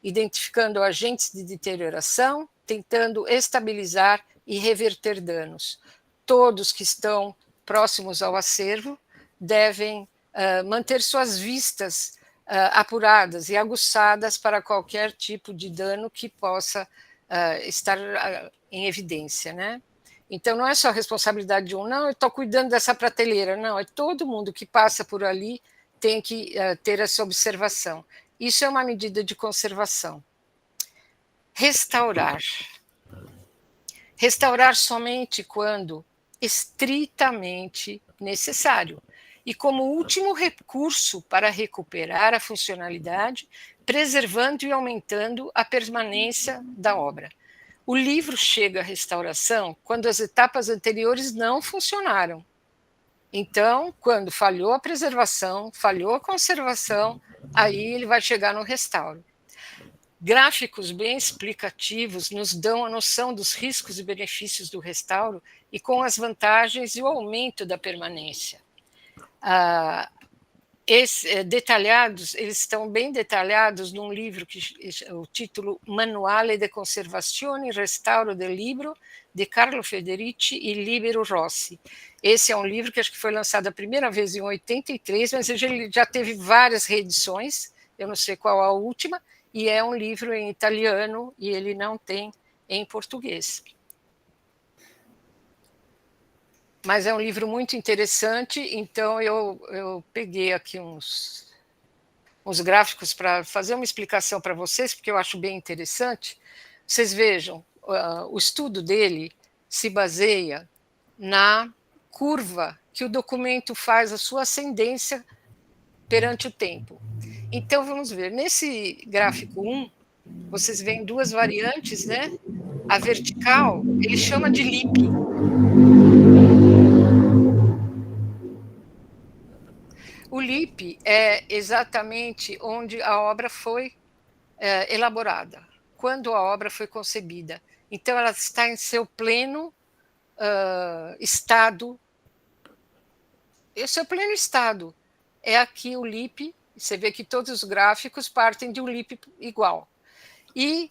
identificando agentes de deterioração, tentando estabilizar e reverter danos. Todos que estão próximos ao acervo devem manter suas vistas apuradas e aguçadas para qualquer tipo de dano que possa estar em evidência, né? Então, não é só a responsabilidade de um, não, eu estou cuidando dessa prateleira, não, é todo mundo que passa por ali tem que ter essa observação. Isso é uma medida de conservação. Restaurar. Restaurar somente quando estritamente necessário e como último recurso para recuperar a funcionalidade, preservando e aumentando a permanência da obra. O livro chega à restauração quando as etapas anteriores não funcionaram. Então, quando falhou a preservação, falhou a conservação, aí ele vai chegar no restauro. Gráficos bem explicativos nos dão a noção dos riscos e benefícios do restauro e com as vantagens e o aumento da permanência. Detalhados, eles estão bem detalhados num livro que o título Manuale de Conservazione e Restauro del Libro de Carlo Federici e Libero Rossi. Esse é um livro que acho que foi lançado a primeira vez em 83, mas ele já teve várias reedições, eu não sei qual a última, e é um livro em italiano e ele não tem em português. Mas é um livro muito interessante, então eu peguei aqui uns gráficos para fazer uma explicação para vocês, porque eu acho bem interessante. Vocês vejam, o estudo dele se baseia na curva que o documento faz a sua ascendência perante o tempo. Então, vamos ver, nesse gráfico 1, vocês veem duas variantes, né? A vertical, ele chama de LIP. O LIP é exatamente onde a obra foi elaborada, quando a obra foi concebida. Então, ela está em seu pleno estado. E o seu pleno estado é aqui o LIP. Você vê que todos os gráficos partem de um LIP igual. E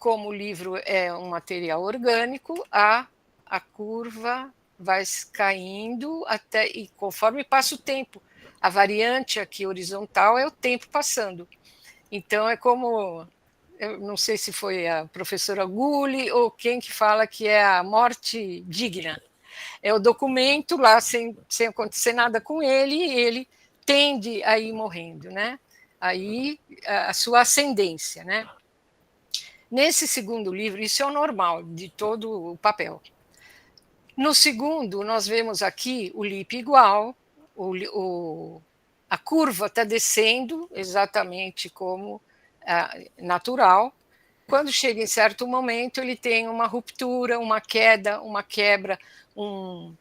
como o livro é um material orgânico, a curva vai caindo até, e conforme passa o tempo, a variante aqui horizontal é o tempo passando. Então, é como, eu não sei se foi a professora Gulli ou quem que fala que é a morte digna. É o documento lá sem acontecer nada com ele, e ele tende a ir morrendo, né? Aí a sua ascendência, né? Nesse segundo livro, isso é o normal de todo o papel. No segundo, nós vemos aqui o lip igual, a curva está descendo exatamente como natural. Quando chega em certo momento, ele tem uma ruptura, uma queda, uma quebra, um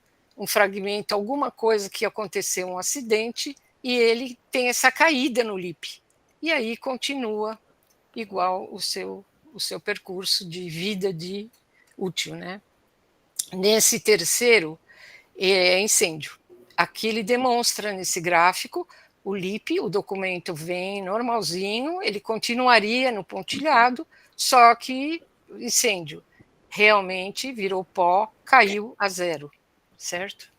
fragmento, alguma coisa que aconteceu, um acidente, e ele tem essa caída no lip. E aí continua igual o seu percurso de vida útil, né? Nesse terceiro, é incêndio. Aqui ele demonstra nesse gráfico o lip, o documento vem normalzinho, ele continuaria no pontilhado, só que incêndio. Realmente virou pó, caiu a zero, certo?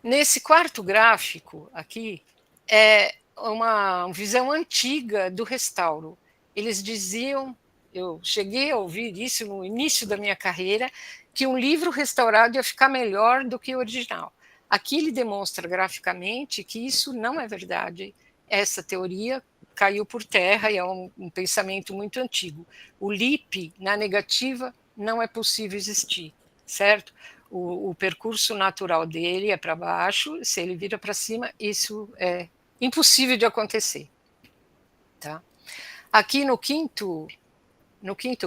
Nesse quarto gráfico aqui, é uma visão antiga do restauro. Eles diziam, eu cheguei a ouvir isso no início da minha carreira, que um livro restaurado ia ficar melhor do que o original. Aqui ele demonstra graficamente que isso não é verdade. Essa teoria caiu por terra e é um pensamento muito antigo. O lip na negativa não é possível existir, certo? O percurso natural dele é para baixo, se ele vira para cima, isso é impossível de acontecer. Tá? Aqui no quinto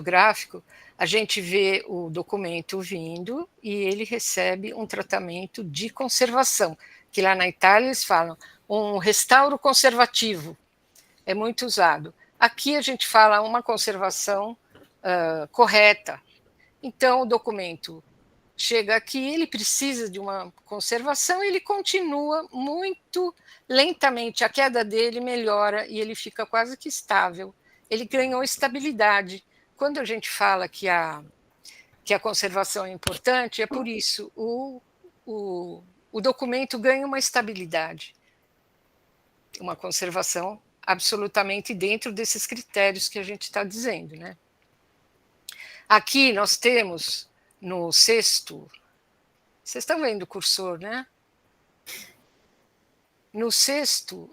gráfico, a gente vê o documento vindo e ele recebe um tratamento de conservação, que lá na Itália eles falam um restauro conservativo, é muito usado. Aqui a gente fala uma conservação correta. Então, o documento chega aqui, ele precisa de uma conservação, ele continua muito lentamente, a queda dele melhora e ele fica quase que estável. Ele ganhou estabilidade. Quando a gente fala que a conservação é importante, é por isso. O documento ganha uma estabilidade, uma conservação absolutamente dentro desses critérios que a gente está dizendo, né? Aqui nós temos no sexto, vocês estão vendo o cursor, né? No sexto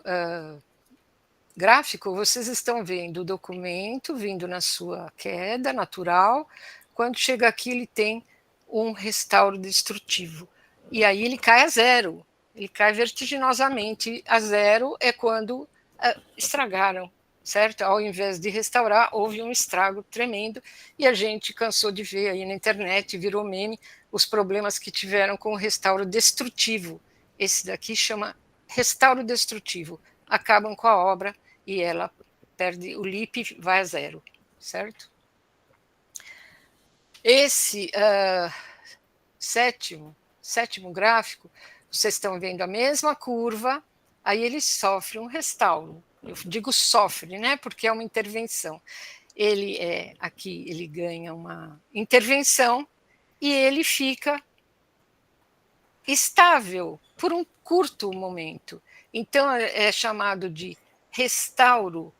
gráfico, vocês estão vendo o documento vindo na sua queda natural. Quando chega aqui, ele tem um restauro destrutivo. E aí ele cai a zero. Ele cai vertiginosamente a zero é quando estragaram, certo? Ao invés de restaurar, houve um estrago tremendo e a gente cansou de ver aí na internet, virou meme, os problemas que tiveram com o restauro destrutivo. Esse daqui chama restauro destrutivo. Acabam com a obra e ela perde, o lip vai a zero, certo? Esse sétimo gráfico, vocês estão vendo a mesma curva, aí ele sofre um restauro. Eu digo sofre, né? Porque é uma intervenção. Aqui ele ganha uma intervenção e ele fica estável por um curto momento. Então é chamado de restauro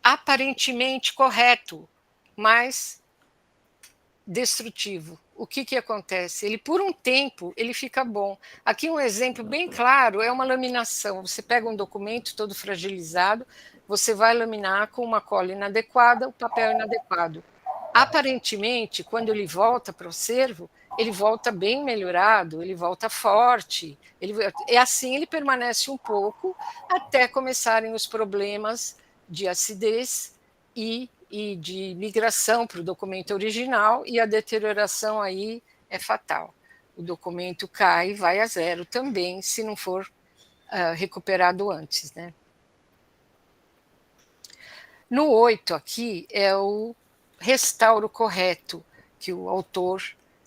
aparentemente correto, mas destrutivo. O que acontece? Ele, por um tempo, ele fica bom. Aqui um exemplo bem claro é uma laminação. Você pega um documento todo fragilizado, você vai laminar com uma cola inadequada, o papel inadequado. Aparentemente, quando ele volta para o acervo, ele volta bem melhorado, ele volta forte. Assim ele permanece um pouco até começarem os problemas de acidez e de migração para o documento original, e a deterioração aí é fatal. O documento cai e vai a zero também, se não for recuperado antes, né? No 8 aqui é o restauro correto, que o autor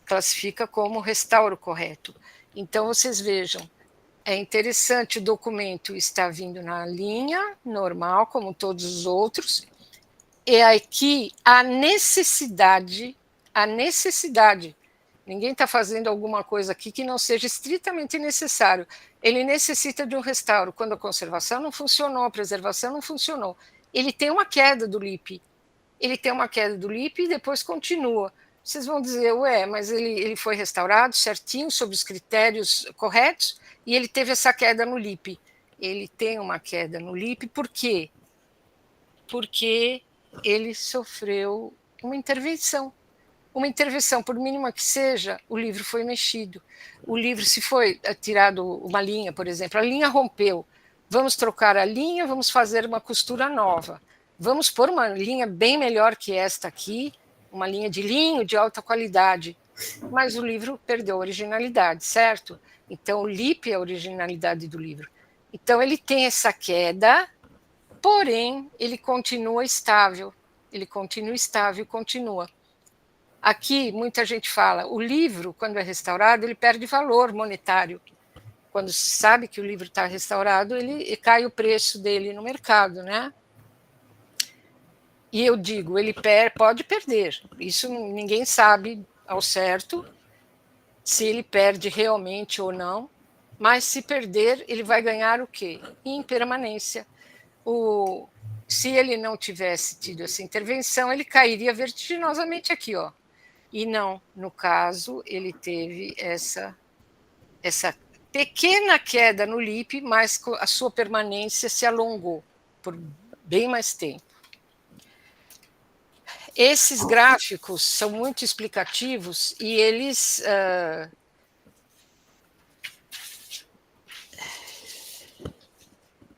classifica como restauro correto. Então, vocês vejam, é interessante, o documento está vindo na linha normal, como todos os outros. é aqui a necessidade, ninguém está fazendo alguma coisa aqui que não seja estritamente necessário. Ele necessita de um restauro. Quando a conservação não funcionou, a preservação não funcionou, ele tem uma queda do LIP. Ele tem uma queda do LIP e depois continua. Vocês vão dizer, ué, mas ele foi restaurado certinho, sob os critérios corretos, e ele teve essa queda no LIP. Ele tem uma queda no LIP, por quê? Porque ele sofreu uma intervenção. Uma intervenção, por mínima que seja, o livro foi mexido. O livro, se foi tirado uma linha, por exemplo, a linha rompeu. Vamos trocar a linha, vamos fazer uma costura nova. Vamos pôr uma linha bem melhor que esta aqui, uma linha de linho de alta qualidade. Mas o livro perdeu a originalidade, certo? Então, o LIP é a originalidade do livro. Então, ele tem essa queda, porém, ele continua estável. Ele continua estável, continua. Aqui, muita gente fala, o livro, quando é restaurado, ele perde valor monetário. Quando se sabe que o livro está restaurado, ele cai o preço dele no mercado, né? E eu digo, ele pode perder. Isso ninguém sabe ao certo se ele perde realmente ou não, mas se perder, ele vai ganhar o quê? Impermanência. Se ele não tivesse tido essa intervenção, ele cairia vertiginosamente aqui, ó. E não, no caso, ele teve essa pequena queda no LIP, mas a sua permanência se alongou por bem mais tempo. Esses gráficos são muito explicativos e eles...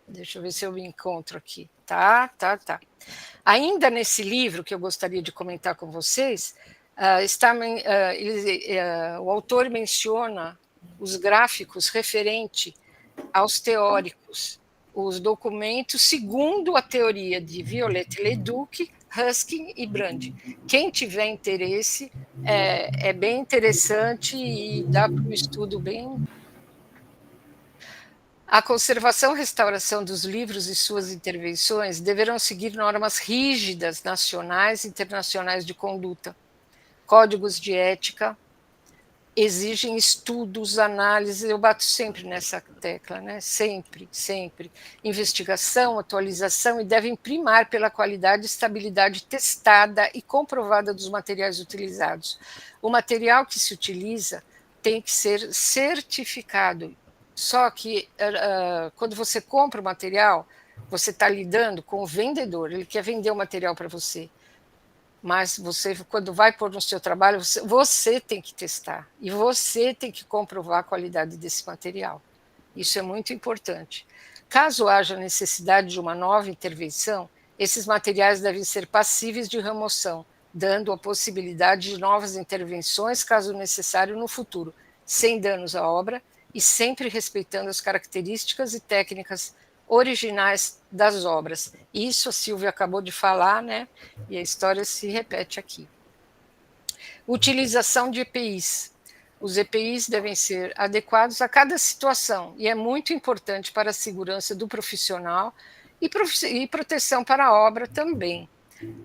Deixa eu ver se eu me encontro aqui. Tá. Ainda nesse livro que eu gostaria de comentar com vocês, o autor menciona os gráficos referente aos teóricos, os documentos segundo a teoria de Viollet-le-Duc, Huskin e Brand. Quem tiver interesse, é bem interessante e dá para um estudo bem... A conservação e restauração dos livros e suas intervenções deverão seguir normas rígidas, nacionais e internacionais de conduta. Códigos de ética exigem estudos, análises, eu bato sempre nessa tecla, né? Sempre. Investigação, atualização e devem primar pela qualidade e estabilidade testada e comprovada dos materiais utilizados. O material que se utiliza tem que ser certificado. Só que quando você compra o material, você está lidando com o vendedor, ele quer vender o material para você. Mas você, quando vai pôr no seu trabalho, você tem que testar e você tem que comprovar a qualidade desse material. Isso é muito importante. Caso haja necessidade de uma nova intervenção, esses materiais devem ser passíveis de remoção, dando a possibilidade de novas intervenções, caso necessário, no futuro, sem danos à obra e sempre respeitando as características e técnicas originais das obras. Isso a Silvia acabou de falar, né? E a história se repete aqui. Utilização de EPIs. Os EPIs devem ser adequados a cada situação e é muito importante para a segurança do profissional e proteção para a obra também.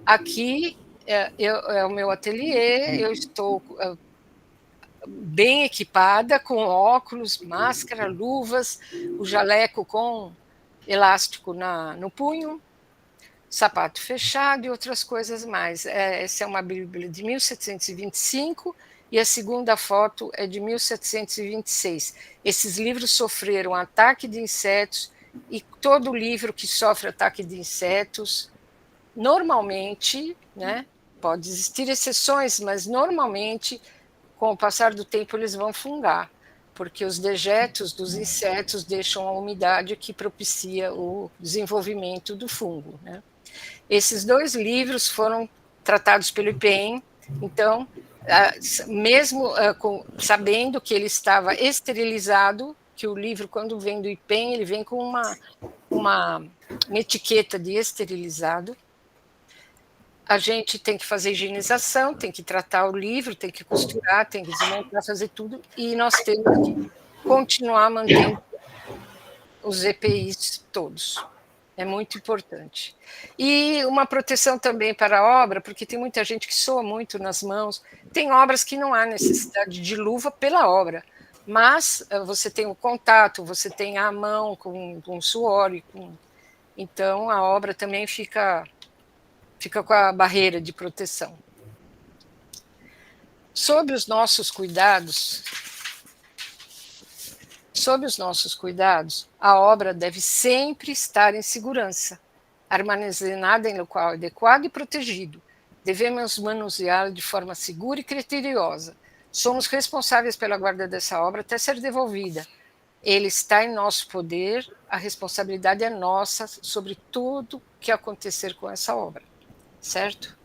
Aqui é o meu ateliê, eu estou bem equipada, com óculos, máscara, luvas, o jaleco com elástico no punho, sapato fechado e outras coisas mais. Essa é uma Bíblia de 1725 e a segunda foto é de 1726. Esses livros sofreram ataque de insetos e todo livro que sofre ataque de insetos, normalmente, né, pode existir exceções, mas normalmente, com o passar do tempo, eles vão fungar, porque os dejetos dos insetos deixam a umidade que propicia o desenvolvimento do fungo, né? Esses dois livros foram tratados pelo IPEM, então, mesmo sabendo que ele estava esterilizado, que o livro, quando vem do IPEM, ele vem com uma etiqueta de esterilizado, a gente tem que fazer higienização, tem que tratar o livro, tem que costurar, tem que desmontar, fazer tudo, e nós temos que continuar mantendo os EPIs todos. É muito importante. E uma proteção também para a obra, porque tem muita gente que soa muito nas mãos. Tem obras que não há necessidade de luva pela obra, mas você tem o contato, você tem a mão com suor, então a obra também fica com a barreira de proteção. Sob os nossos cuidados, a obra deve sempre estar em segurança, armazenada em local adequado e protegido. Devemos manuseá-la de forma segura e criteriosa. Somos responsáveis pela guarda dessa obra até ser devolvida. Ele está em nosso poder, a responsabilidade é nossa sobre tudo que acontecer com essa obra, certo?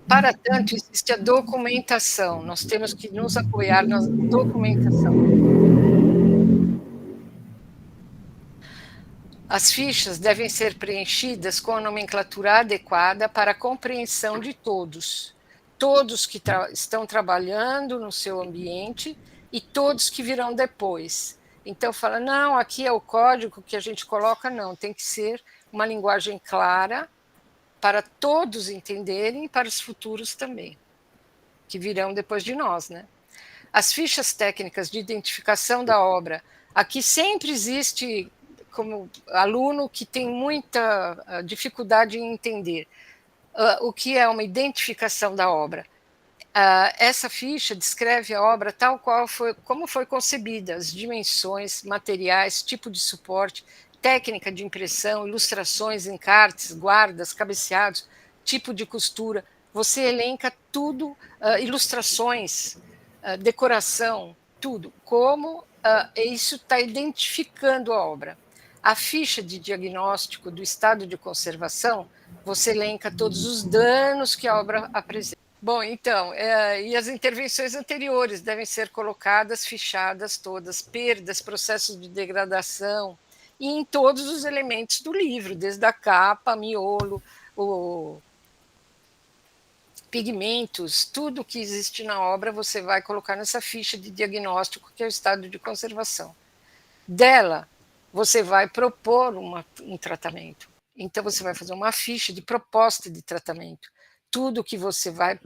Para tanto, existe a documentação, nós temos que nos apoiar na documentação. As fichas devem ser preenchidas com a nomenclatura adequada para a compreensão de todos que estão trabalhando no seu ambiente e todos que virão depois. Então, fala, não, aqui é o código que a gente coloca, não, tem que ser uma linguagem clara para todos entenderem e para os futuros também, que virão depois de nós, né? As fichas técnicas de identificação da obra, aqui sempre existe como aluno que tem muita dificuldade em entender o que é uma identificação da obra. Essa ficha descreve a obra tal qual como foi concebida, as dimensões, materiais, tipo de suporte, técnica de impressão, ilustrações, encartes, guardas, cabeceados, tipo de costura. Você elenca tudo, ilustrações, decoração, tudo. Como isso está identificando a obra. A ficha de diagnóstico do estado de conservação, você elenca todos os danos que a obra apresenta. Bom, então, e as intervenções anteriores devem ser colocadas, fichadas todas, perdas, processos de degradação, e em todos os elementos do livro, desde a capa, miolo, pigmentos, tudo que existe na obra você vai colocar nessa ficha de diagnóstico, que é o estado de conservação. Dela, você vai propor um tratamento. Então, você vai fazer uma ficha de proposta de tratamento. Tudo que você vai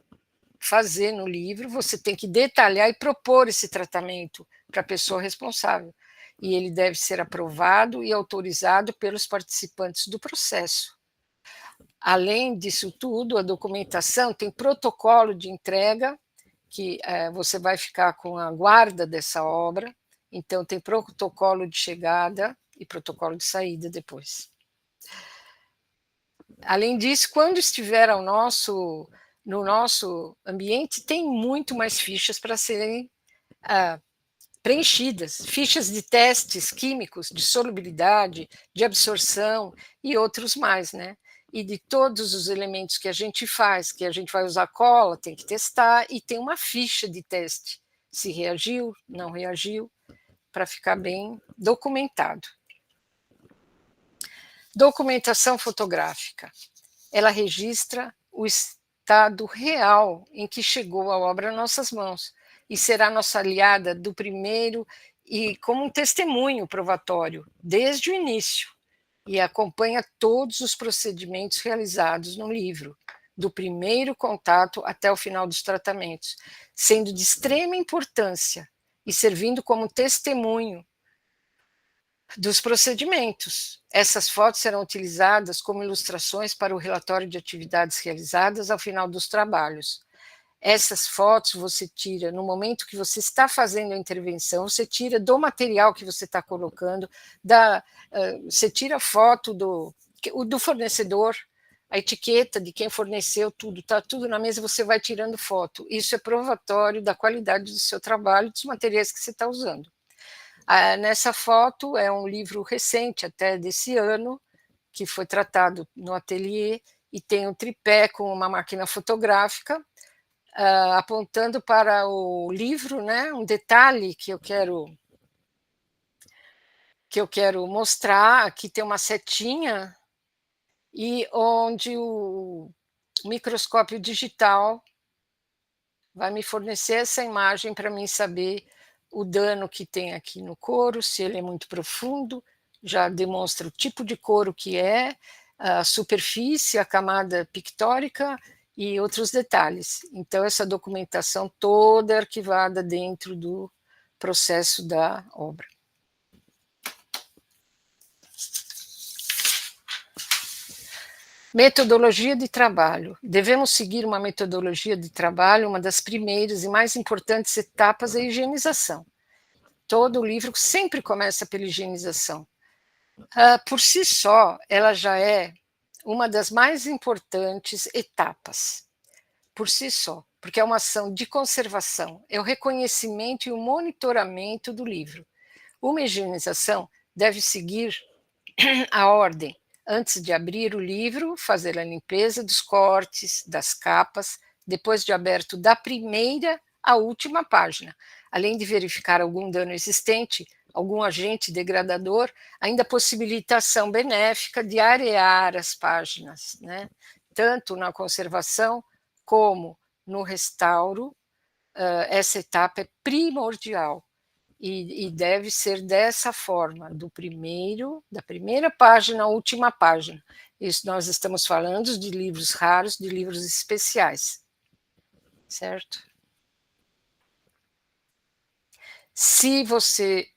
fazer no livro, você tem que detalhar e propor esse tratamento para a pessoa responsável. E ele deve ser aprovado e autorizado pelos participantes do processo. Além disso tudo, a documentação tem protocolo de entrega, que você vai ficar com a guarda dessa obra, então tem protocolo de chegada e protocolo de saída depois. Além disso, quando estiver no nosso ambiente, tem muito mais fichas para serem preenchidas, fichas de testes químicos, de solubilidade, de absorção e outros mais, né? E de todos os elementos que a gente faz, que a gente vai usar cola, tem que testar, e tem uma ficha de teste, se reagiu, não reagiu, para ficar bem documentado. Documentação fotográfica. Ela registra o estado real em que chegou a obra às nossas mãos e será nossa aliada do primeiro e como um testemunho probatório desde o início, e acompanha todos os procedimentos realizados no livro, do primeiro contato até o final dos tratamentos, sendo de extrema importância e servindo como testemunho dos procedimentos. Essas fotos serão utilizadas como ilustrações para o relatório de atividades realizadas ao final dos trabalhos. Essas fotos você tira no momento que você está fazendo a intervenção, você tira do material que você está colocando, você tira a foto do fornecedor, a etiqueta de quem forneceu tudo, está tudo na mesa, você vai tirando foto. Isso é provatório da qualidade do seu trabalho, dos materiais que você está usando. Nessa foto é um livro recente, até desse ano, que foi tratado no ateliê, e tem um tripé com uma máquina fotográfica, apontando para o livro, né, um detalhe que eu quero mostrar. Aqui tem uma setinha, e onde o microscópio digital vai me fornecer essa imagem para mim saber o dano que tem aqui no couro, se ele é muito profundo, já demonstra o tipo de couro que é, a superfície, a camada pictórica e outros detalhes. Então, essa documentação toda é arquivada dentro do processo da obra. Metodologia de trabalho. Devemos seguir uma metodologia de trabalho, uma das primeiras e mais importantes etapas é a higienização. Todo livro sempre começa pela higienização. Por si só, ela já é uma das mais importantes etapas, por si só, porque é uma ação de conservação, é o reconhecimento e o monitoramento do livro. Uma higienização deve seguir a ordem. Antes de abrir o livro, fazer a limpeza dos cortes, das capas, depois de aberto da primeira à última página, além de verificar algum dano existente, algum agente degradador, ainda possibilita a ação benéfica de arear as páginas, né? Tanto na conservação como no restauro, essa etapa é primordial. E deve ser dessa forma, da primeira página à última página. Isso nós estamos falando de livros raros, de livros especiais, certo? Se você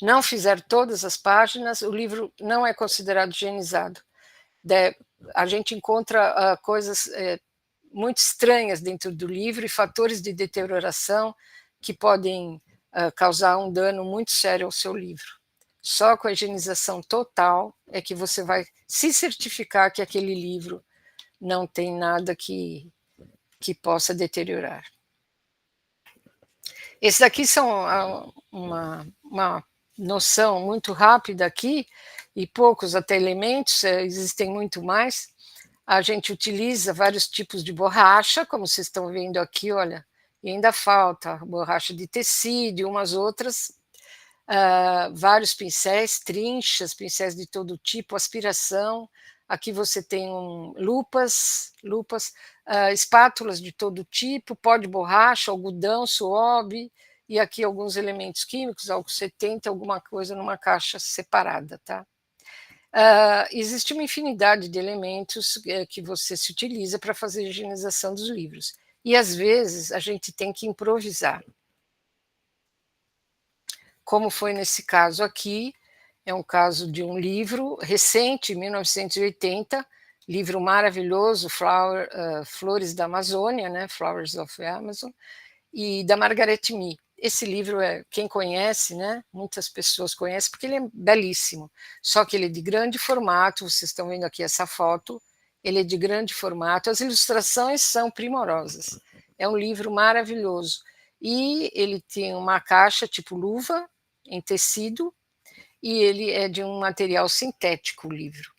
não fizer todas as páginas, o livro não é considerado higienizado. A gente encontra coisas muito estranhas dentro do livro e fatores de deterioração que podem causar um dano muito sério ao seu livro. Só com a higienização total é que você vai se certificar que aquele livro não tem nada que possa deteriorar. Esses aqui são uma noção muito rápida aqui, e poucos até elementos, existem muito mais. A gente utiliza vários tipos de borracha, como vocês estão vendo aqui, olha, e ainda falta borracha de tecido e umas outras, vários pincéis, trinchas, pincéis de todo tipo, aspiração. Aqui você tem lupas, espátulas de todo tipo, pó de borracha, algodão, suobe, e aqui alguns elementos químicos, álcool 70, alguma coisa numa caixa separada, tá? Existe uma infinidade de elementos que você se utiliza para fazer a higienização dos livros. E, às vezes, a gente tem que improvisar. Como foi nesse caso aqui, é um caso de um livro recente, 1980, livro maravilhoso, Flores da Amazônia, né, Flowers of the Amazon, e da Margaret Mee. Esse livro, quem conhece, né, muitas pessoas conhecem, porque ele é belíssimo, só que ele é de grande formato, vocês estão vendo aqui essa foto, ele é de grande formato, as ilustrações são primorosas, é um livro maravilhoso, e ele tem uma caixa tipo luva, em tecido, e ele é de um material sintético, o livro.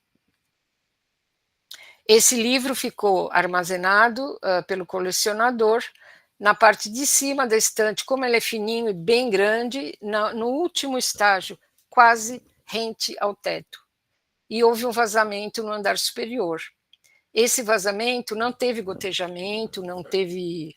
Esse livro ficou armazenado pelo colecionador na parte de cima da estante, como ele é fininho e bem grande, no último estágio, quase rente ao teto. E houve um vazamento no andar superior. Esse vazamento não teve gotejamento, não teve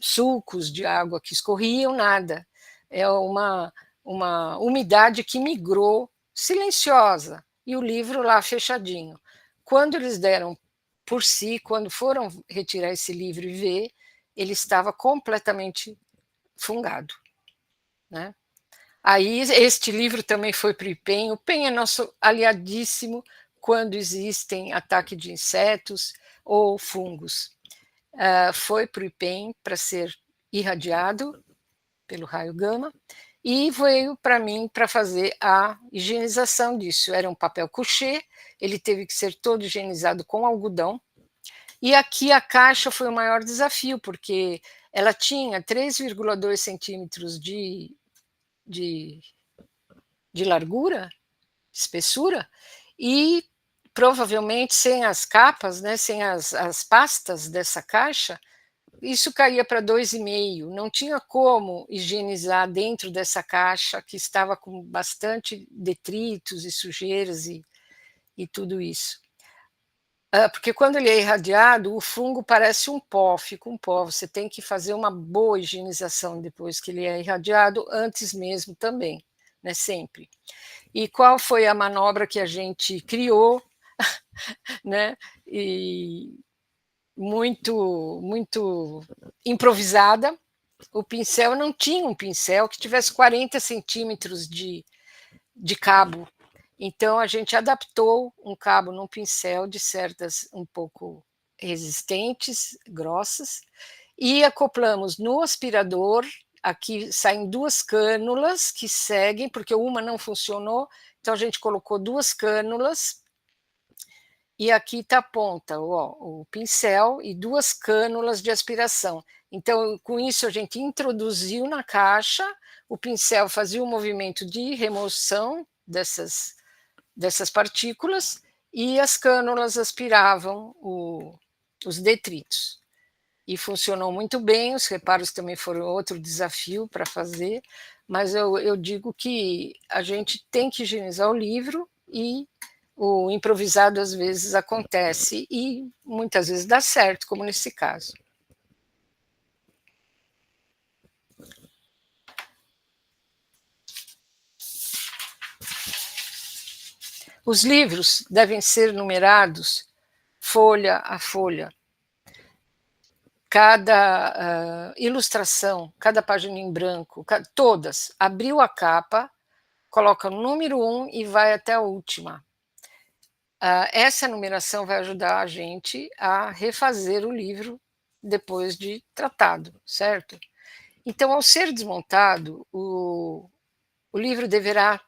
sulcos de água que escorriam, nada. É uma umidade que migrou silenciosa, e o livro lá fechadinho. Quando eles deram por si, quando foram retirar esse livro e ver, ele estava completamente fungado, né? Aí este livro também foi para o IPEN. O IPEN é nosso aliadíssimo quando existem ataque de insetos ou fungos. Foi para o IPEN para ser irradiado pelo raio gama, e veio para mim para fazer a higienização disso. Era um papel couché, ele teve que ser todo higienizado com algodão, e aqui a caixa foi o maior desafio, porque ela tinha 3,2 centímetros de largura, de espessura, e provavelmente sem as capas, né, sem as pastas dessa caixa, isso caía para 2,5, não tinha como higienizar dentro dessa caixa, que estava com bastante detritos e sujeiras e tudo isso. Porque quando ele é irradiado, o fungo parece um pó, fica um pó, você tem que fazer uma boa higienização depois que ele é irradiado, antes mesmo também, né, sempre. E qual foi a manobra que a gente criou, né? E muito improvisada. O pincel não tinha um pincel que tivesse 40 centímetros de cabo. Então, a gente adaptou um cabo num pincel de cerdas um pouco resistentes, grossas, e acoplamos no aspirador. Aqui saem 2 cânulas que seguem, porque uma não funcionou, então a gente colocou 2 cânulas, e aqui está a ponta, o pincel e 2 cânulas de aspiração. Então, com isso, a gente introduziu na caixa, o pincel fazia o movimento de remoção dessas partículas, e as cânulas aspiravam os detritos. E funcionou muito bem, os reparos também foram outro desafio para fazer, mas eu digo que a gente tem que higienizar o livro, e o improvisado às vezes acontece, e muitas vezes dá certo, como nesse caso. Os livros devem ser numerados folha a folha. Cada ilustração, cada página em branco, todas, abriu a capa, coloca o número 1 e vai até a última. Essa numeração vai ajudar a gente a refazer o livro depois de tratado, certo? Então, ao ser desmontado, o livro deverá,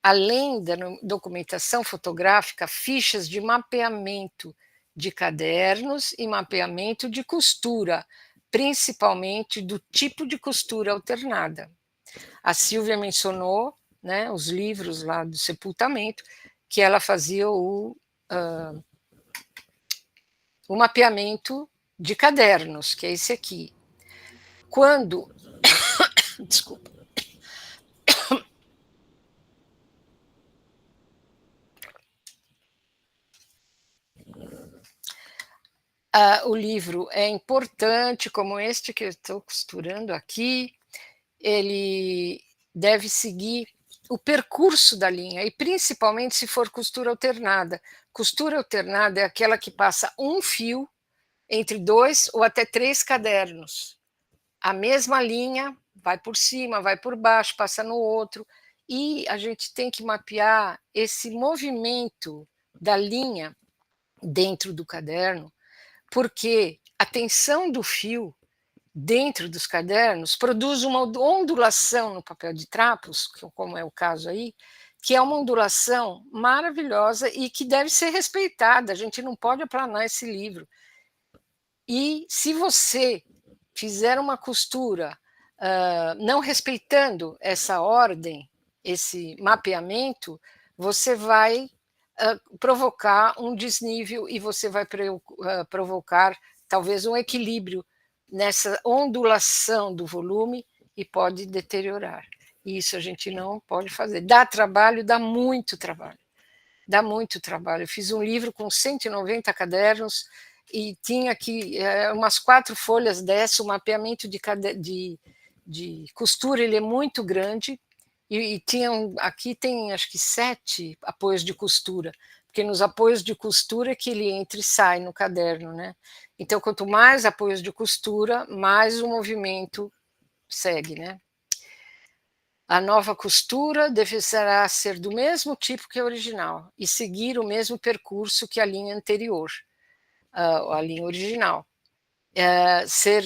além da documentação fotográfica, fichas de mapeamento de cadernos e mapeamento de costura, principalmente do tipo de costura alternada. A Silvia mencionou, né, os livros lá do sepultamento, que ela fazia o mapeamento de cadernos, que é esse aqui. Quando... Desculpa. O livro é importante, como este que eu estou costurando aqui, ele deve seguir o percurso da linha, e principalmente se for costura alternada. Costura alternada é aquela que passa um fio entre 2 ou até 3 cadernos. A mesma linha vai por cima, vai por baixo, passa no outro, e a gente tem que mapear esse movimento da linha dentro do caderno, porque a tensão do fio dentro dos cadernos produz uma ondulação no papel de trapos, como é o caso aí, que é uma ondulação maravilhosa e que deve ser respeitada. A gente não pode aplanar esse livro. E se você fizer uma costura não respeitando essa ordem, esse mapeamento, você vai provocar um desnível, e você vai provocar talvez um equilíbrio nessa ondulação do volume, e pode deteriorar. Isso a gente não pode fazer. Dá trabalho, dá muito trabalho. Dá muito trabalho. Eu fiz um livro com 190 cadernos, e tinha aqui umas 4 folhas dessa, o mapeamento de costura, ele é muito grande, e aqui tem acho que 7 apoios de costura, porque nos apoios de costura é que ele entra e sai no caderno, né? Então, quanto mais apoios de costura, mais o movimento segue, né? A nova costura deverá ser do mesmo tipo que a original, e seguir o mesmo percurso que a linha anterior, a linha original. Ser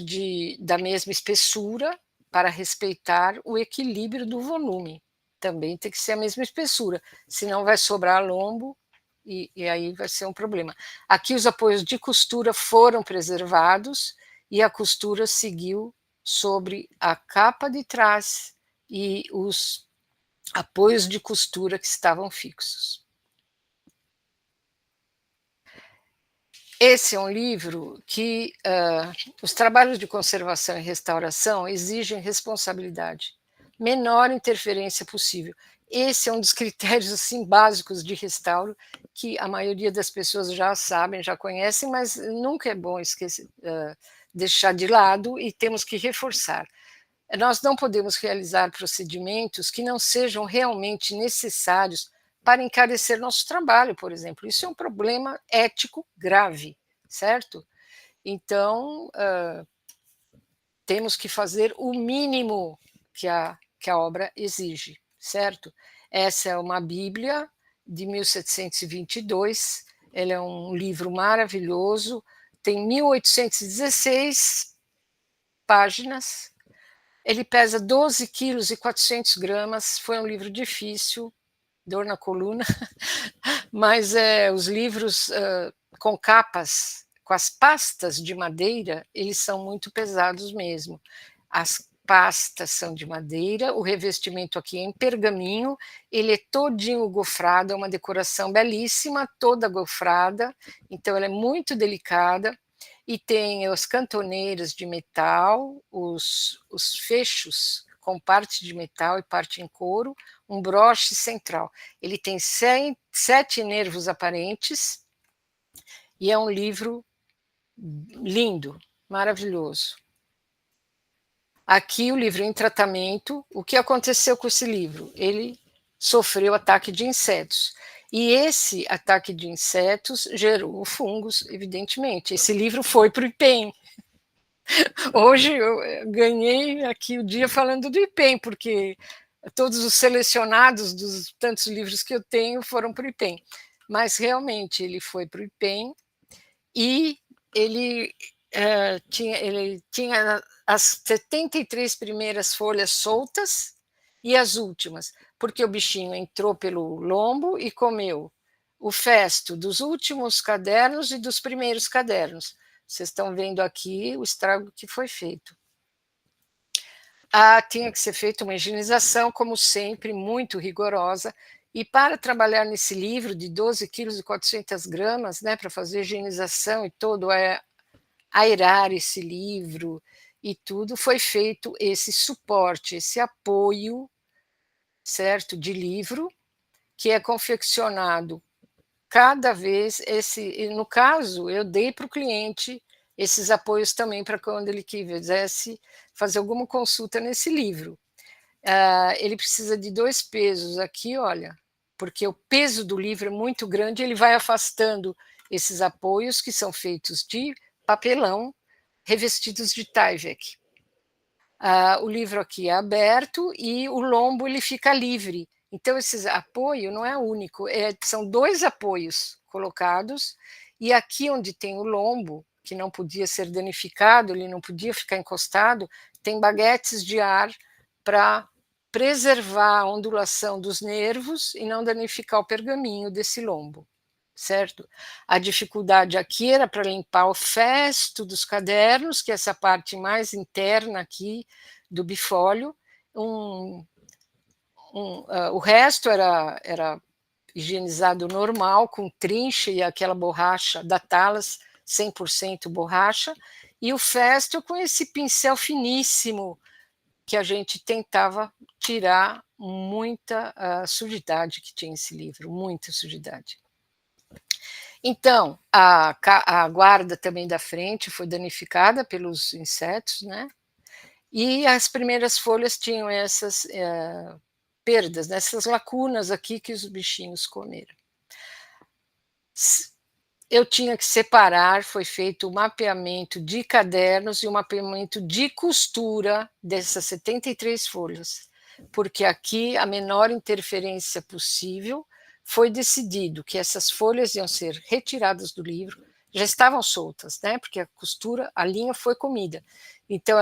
da mesma espessura, para respeitar o equilíbrio do volume. Também tem que ser a mesma espessura, senão vai sobrar lombo, e aí vai ser um problema. Aqui os apoios de costura foram preservados, e a costura seguiu sobre a capa de trás e os apoios de costura que estavam fixos. Esse é um livro que os trabalhos de conservação e restauração exigem responsabilidade, menor interferência possível. Esse é um dos critérios assim, básicos de restauro, que a maioria das pessoas já sabem, já conhecem, mas nunca é bom esquecer, deixar de lado, e temos que reforçar. nós não podemos realizar procedimentos que não sejam realmente necessários para encarecer nosso trabalho, por exemplo. Isso é um problema ético grave, certo? Então, temos que fazer o mínimo que a obra exige, certo? Essa é uma Bíblia de 1722, ela é um livro maravilhoso, tem 1816 páginas, ele pesa 12 quilos e 400 gramas, foi um livro difícil, dor na coluna, mas os livros com capas, com as pastas de madeira, eles são muito pesados mesmo. As pastas são de madeira, o revestimento aqui é em pergaminho, ele é todinho gofrado, é uma decoração belíssima, toda gofrada, então ela é muito delicada, e tem as cantoneiras de metal, os fechos com parte de metal e parte em couro, um broche central. Ele tem 7 nervos aparentes e é um livro lindo, maravilhoso. Aqui o livro em tratamento. O que aconteceu com esse livro? Ele sofreu ataque de insetos. E esse ataque de insetos gerou fungos, evidentemente. Esse livro foi para o IPEM. Hoje eu ganhei aqui o dia falando do IPEM, porque todos os selecionados dos tantos livros que eu tenho foram para o IPEM. Mas realmente ele foi para o IPEM e ele tinha as 73 primeiras folhas soltas e as últimas, porque o bichinho entrou pelo lombo e comeu o festo dos últimos cadernos e dos primeiros cadernos. Vocês estão vendo aqui o estrago que foi feito. Tinha que ser feita uma higienização, como sempre, muito rigorosa, e para trabalhar nesse livro de 12 quilos e 400 gramas, né, para fazer higienização e todo, aerar esse livro e tudo, foi feito esse suporte, esse apoio, certo, de livro, que é confeccionado cada vez, no caso, eu dei para o cliente esses apoios também para quando ele quisesse fazer alguma consulta nesse livro. Ele precisa de 2 pesos aqui, olha, porque o peso do livro é muito grande, ele vai afastando esses apoios que são feitos de papelão, revestidos de Tyvek. O livro aqui é aberto e o lombo ele fica livre. Então, esse apoio não é único, são 2 apoios colocados, e aqui onde tem o lombo, que não podia ser danificado, ele não podia ficar encostado, tem baguetes de ar para preservar a ondulação dos nervos e não danificar o pergaminho desse lombo, certo? A dificuldade aqui era para limpar o festo dos cadernos, que é essa parte mais interna aqui do bifólio. O resto era higienizado normal, com trincha e aquela borracha da Talas, 100% borracha, e o festo com esse pincel finíssimo, que a gente tentava tirar muita sujidade que tinha esse livro, muita sujidade. Então, a guarda também da frente foi danificada pelos insetos, né? E as primeiras folhas tinham essas perdas, essas lacunas aqui que os bichinhos comeram. Eu tinha que separar, foi feito o mapeamento de cadernos e o mapeamento de costura dessas 73 folhas, porque aqui a menor interferência possível. Foi decidido que essas folhas iam ser retiradas do livro, já estavam soltas, né? Porque a costura, a linha foi comida. Então,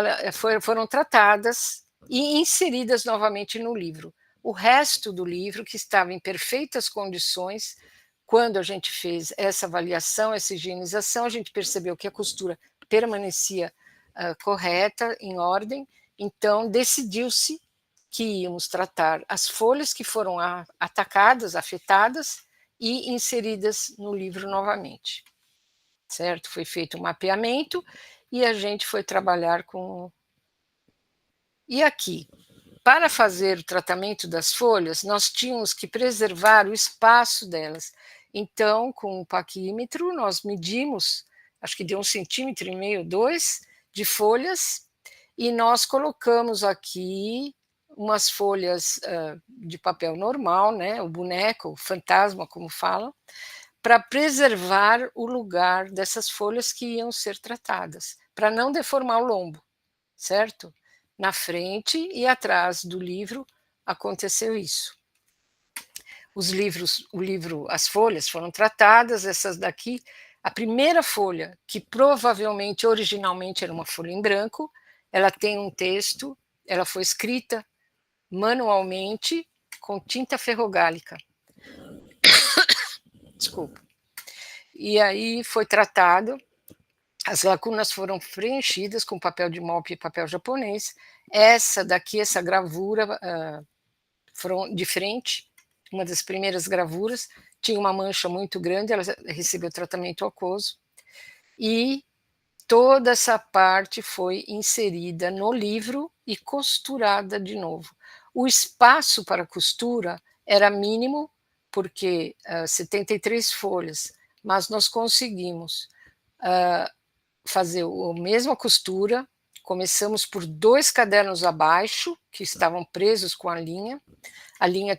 foram tratadas e inseridas novamente no livro. O resto do livro, que estava em perfeitas condições, quando a gente fez essa avaliação, essa higienização, a gente percebeu que a costura permanecia correta, em ordem, então decidiu-se que íamos tratar as folhas que foram atacadas, afetadas, e inseridas no livro novamente, certo? Foi feito um mapeamento e a gente foi trabalhar com... E aqui, para fazer o tratamento das folhas, nós tínhamos que preservar o espaço delas. Então, com o paquímetro, nós medimos, acho que deu 1,5 cm, 2 de folhas, e nós colocamos aqui umas folhas de papel normal, né, o boneco, o fantasma, como falam, para preservar o lugar dessas folhas que iam ser tratadas, para não deformar o lombo, certo? Na frente e atrás do livro aconteceu isso. As folhas foram tratadas, essas daqui, a primeira folha, que provavelmente, originalmente, era uma folha em branco, ela tem um texto, ela foi escrita manualmente com tinta ferrogálica. Desculpa. E aí foi tratado, as lacunas foram preenchidas com papel de mop e papel japonês. Essa daqui, essa gravura, foram de frente, uma das primeiras gravuras, tinha uma mancha muito grande, ela recebeu tratamento aquoso, e toda essa parte foi inserida no livro e costurada de novo. O espaço para costura era mínimo, porque 73 folhas, mas nós conseguimos fazer a mesma costura. Começamos por 2 cadernos abaixo, que estavam presos com a linha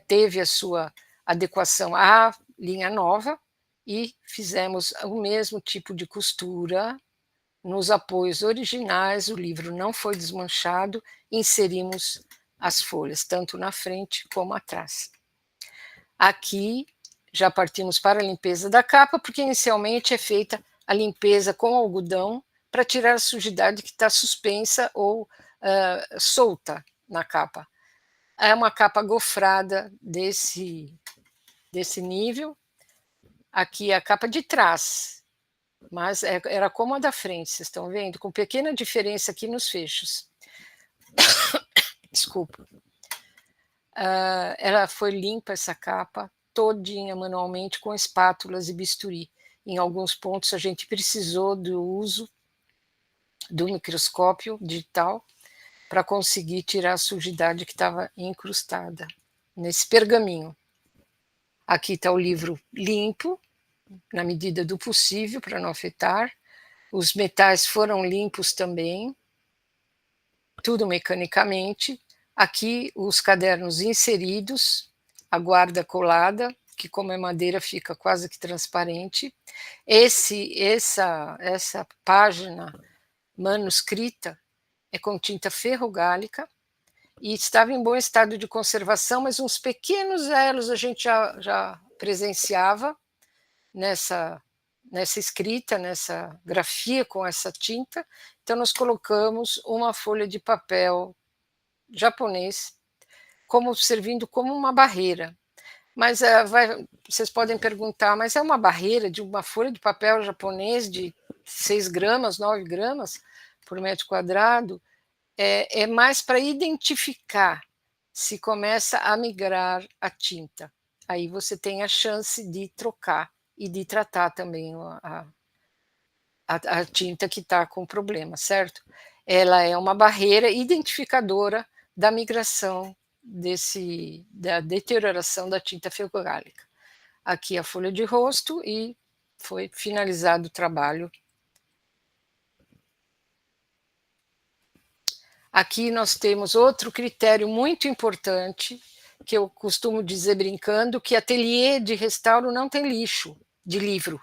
teve a sua adequação à linha nova, e fizemos o mesmo tipo de costura nos apoios originais, o livro não foi desmanchado, inserimos as folhas, tanto na frente como atrás. Aqui já partimos para a limpeza da capa, porque inicialmente é feita a limpeza com algodão para tirar a sujidade que está suspensa ou solta na capa. É uma capa gofrada desse nível. Aqui é a capa de trás, mas era como a da frente, vocês estão vendo? Com pequena diferença aqui nos fechos. Desculpa. Ela foi limpa, essa capa, todinha manualmente, com espátulas e bisturi. Em alguns pontos a gente precisou do uso do microscópio digital para conseguir tirar a sujidade que estava incrustada nesse pergaminho. Aqui está o livro limpo, na medida do possível, para não afetar. Os metais foram limpos também, tudo mecanicamente. Aqui os cadernos inseridos, a guarda colada, que como é madeira fica quase que transparente. Essa página manuscrita é com tinta ferrogálica e estava em bom estado de conservação, mas uns pequenos elos a gente já presenciava nessa escrita, nessa grafia com essa tinta. Então nós colocamos uma folha de papel japonês servindo como uma barreira. Mas vocês podem perguntar, mas é uma barreira de uma folha de papel japonês de 6 gramas, 9 gramas por metro quadrado? É mais para identificar se começa a migrar a tinta. Aí você tem a chance de trocar e de tratar também a tinta que está com problema, certo? Ela é uma barreira identificadora da migração da deterioração da tinta ferrogálica. Aqui a folha de rosto e foi finalizado o trabalho. Aqui nós temos outro critério muito importante, que eu costumo dizer brincando, que ateliê de restauro não tem lixo de livro.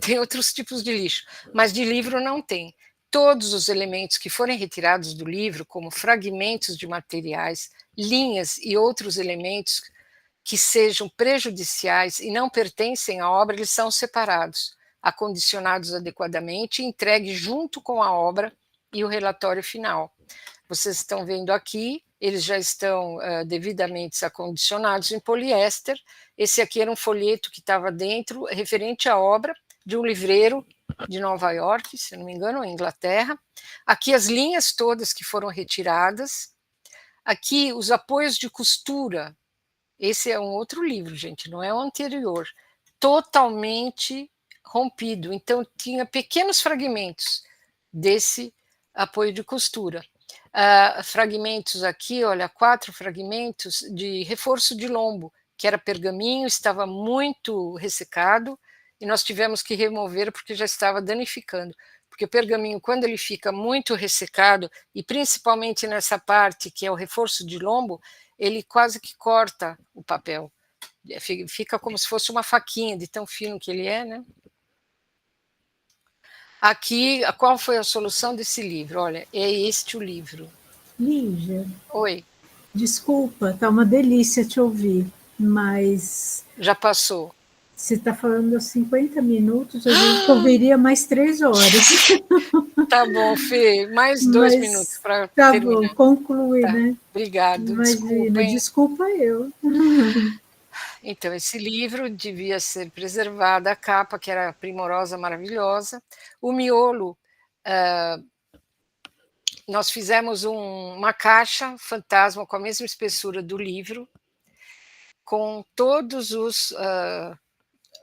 Tem outros tipos de lixo, mas de livro não tem. Todos os elementos que forem retirados do livro, como fragmentos de materiais, linhas e outros elementos que sejam prejudiciais e não pertencem à obra, eles são separados, acondicionados adequadamente e entregues junto com a obra e o relatório final. Vocês estão vendo aqui, eles já estão devidamente acondicionados em poliéster. Esse aqui era um folheto que estava dentro, referente à obra de um livreiro de Nova York, se não me engano, ou Inglaterra. Aqui as linhas todas que foram retiradas. Aqui os apoios de costura. Esse é um outro livro, gente, não é o anterior. Totalmente rompido. Então, tinha pequenos fragmentos desse apoio de costura. Fragmentos aqui, olha, 4 fragmentos de reforço de lombo, que era pergaminho, estava muito ressecado, e nós tivemos que remover porque já estava danificando. porque o pergaminho, quando ele fica muito ressecado, e principalmente nessa parte que é o reforço de lombo, ele quase que corta o papel. Fica como se fosse uma faquinha de tão fino que ele é, né? Aqui, qual foi a solução desse livro? Olha, é este o livro. Lígia, Oi. desculpa, tá uma delícia te ouvir, mas Já passou. você está falando há 50 minutos, a gente ouviria mais 3 horas. Tá bom, Fê, mais 2 minutos para tá terminar. Bom, conclui, Tá. né? Obrigado, Imagina, desculpa eu. Então, esse livro devia ser preservado, a capa, que era primorosa, maravilhosa. O miolo, nós fizemos uma caixa fantasma com a mesma espessura do livro, com todos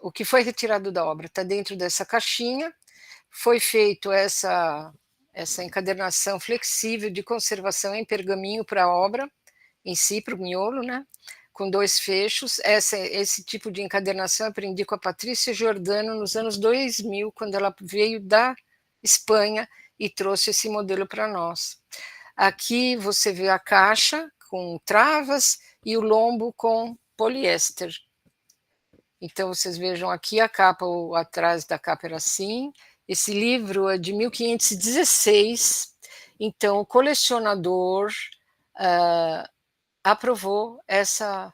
o que foi retirado da obra. Está dentro dessa caixinha. Foi feito essa encadernação flexível de conservação em pergaminho para a obra em si, para o miolo, né? Com 2 fechos. Esse tipo de encadernação eu aprendi com a Patrícia Giordano nos anos 2000, quando ela veio da Espanha e trouxe esse modelo para nós. Aqui você vê a caixa com travas e o lombo com poliéster. Então, vocês vejam aqui a capa, atrás da capa era assim. Esse livro é de 1516, então o colecionador aprovou essa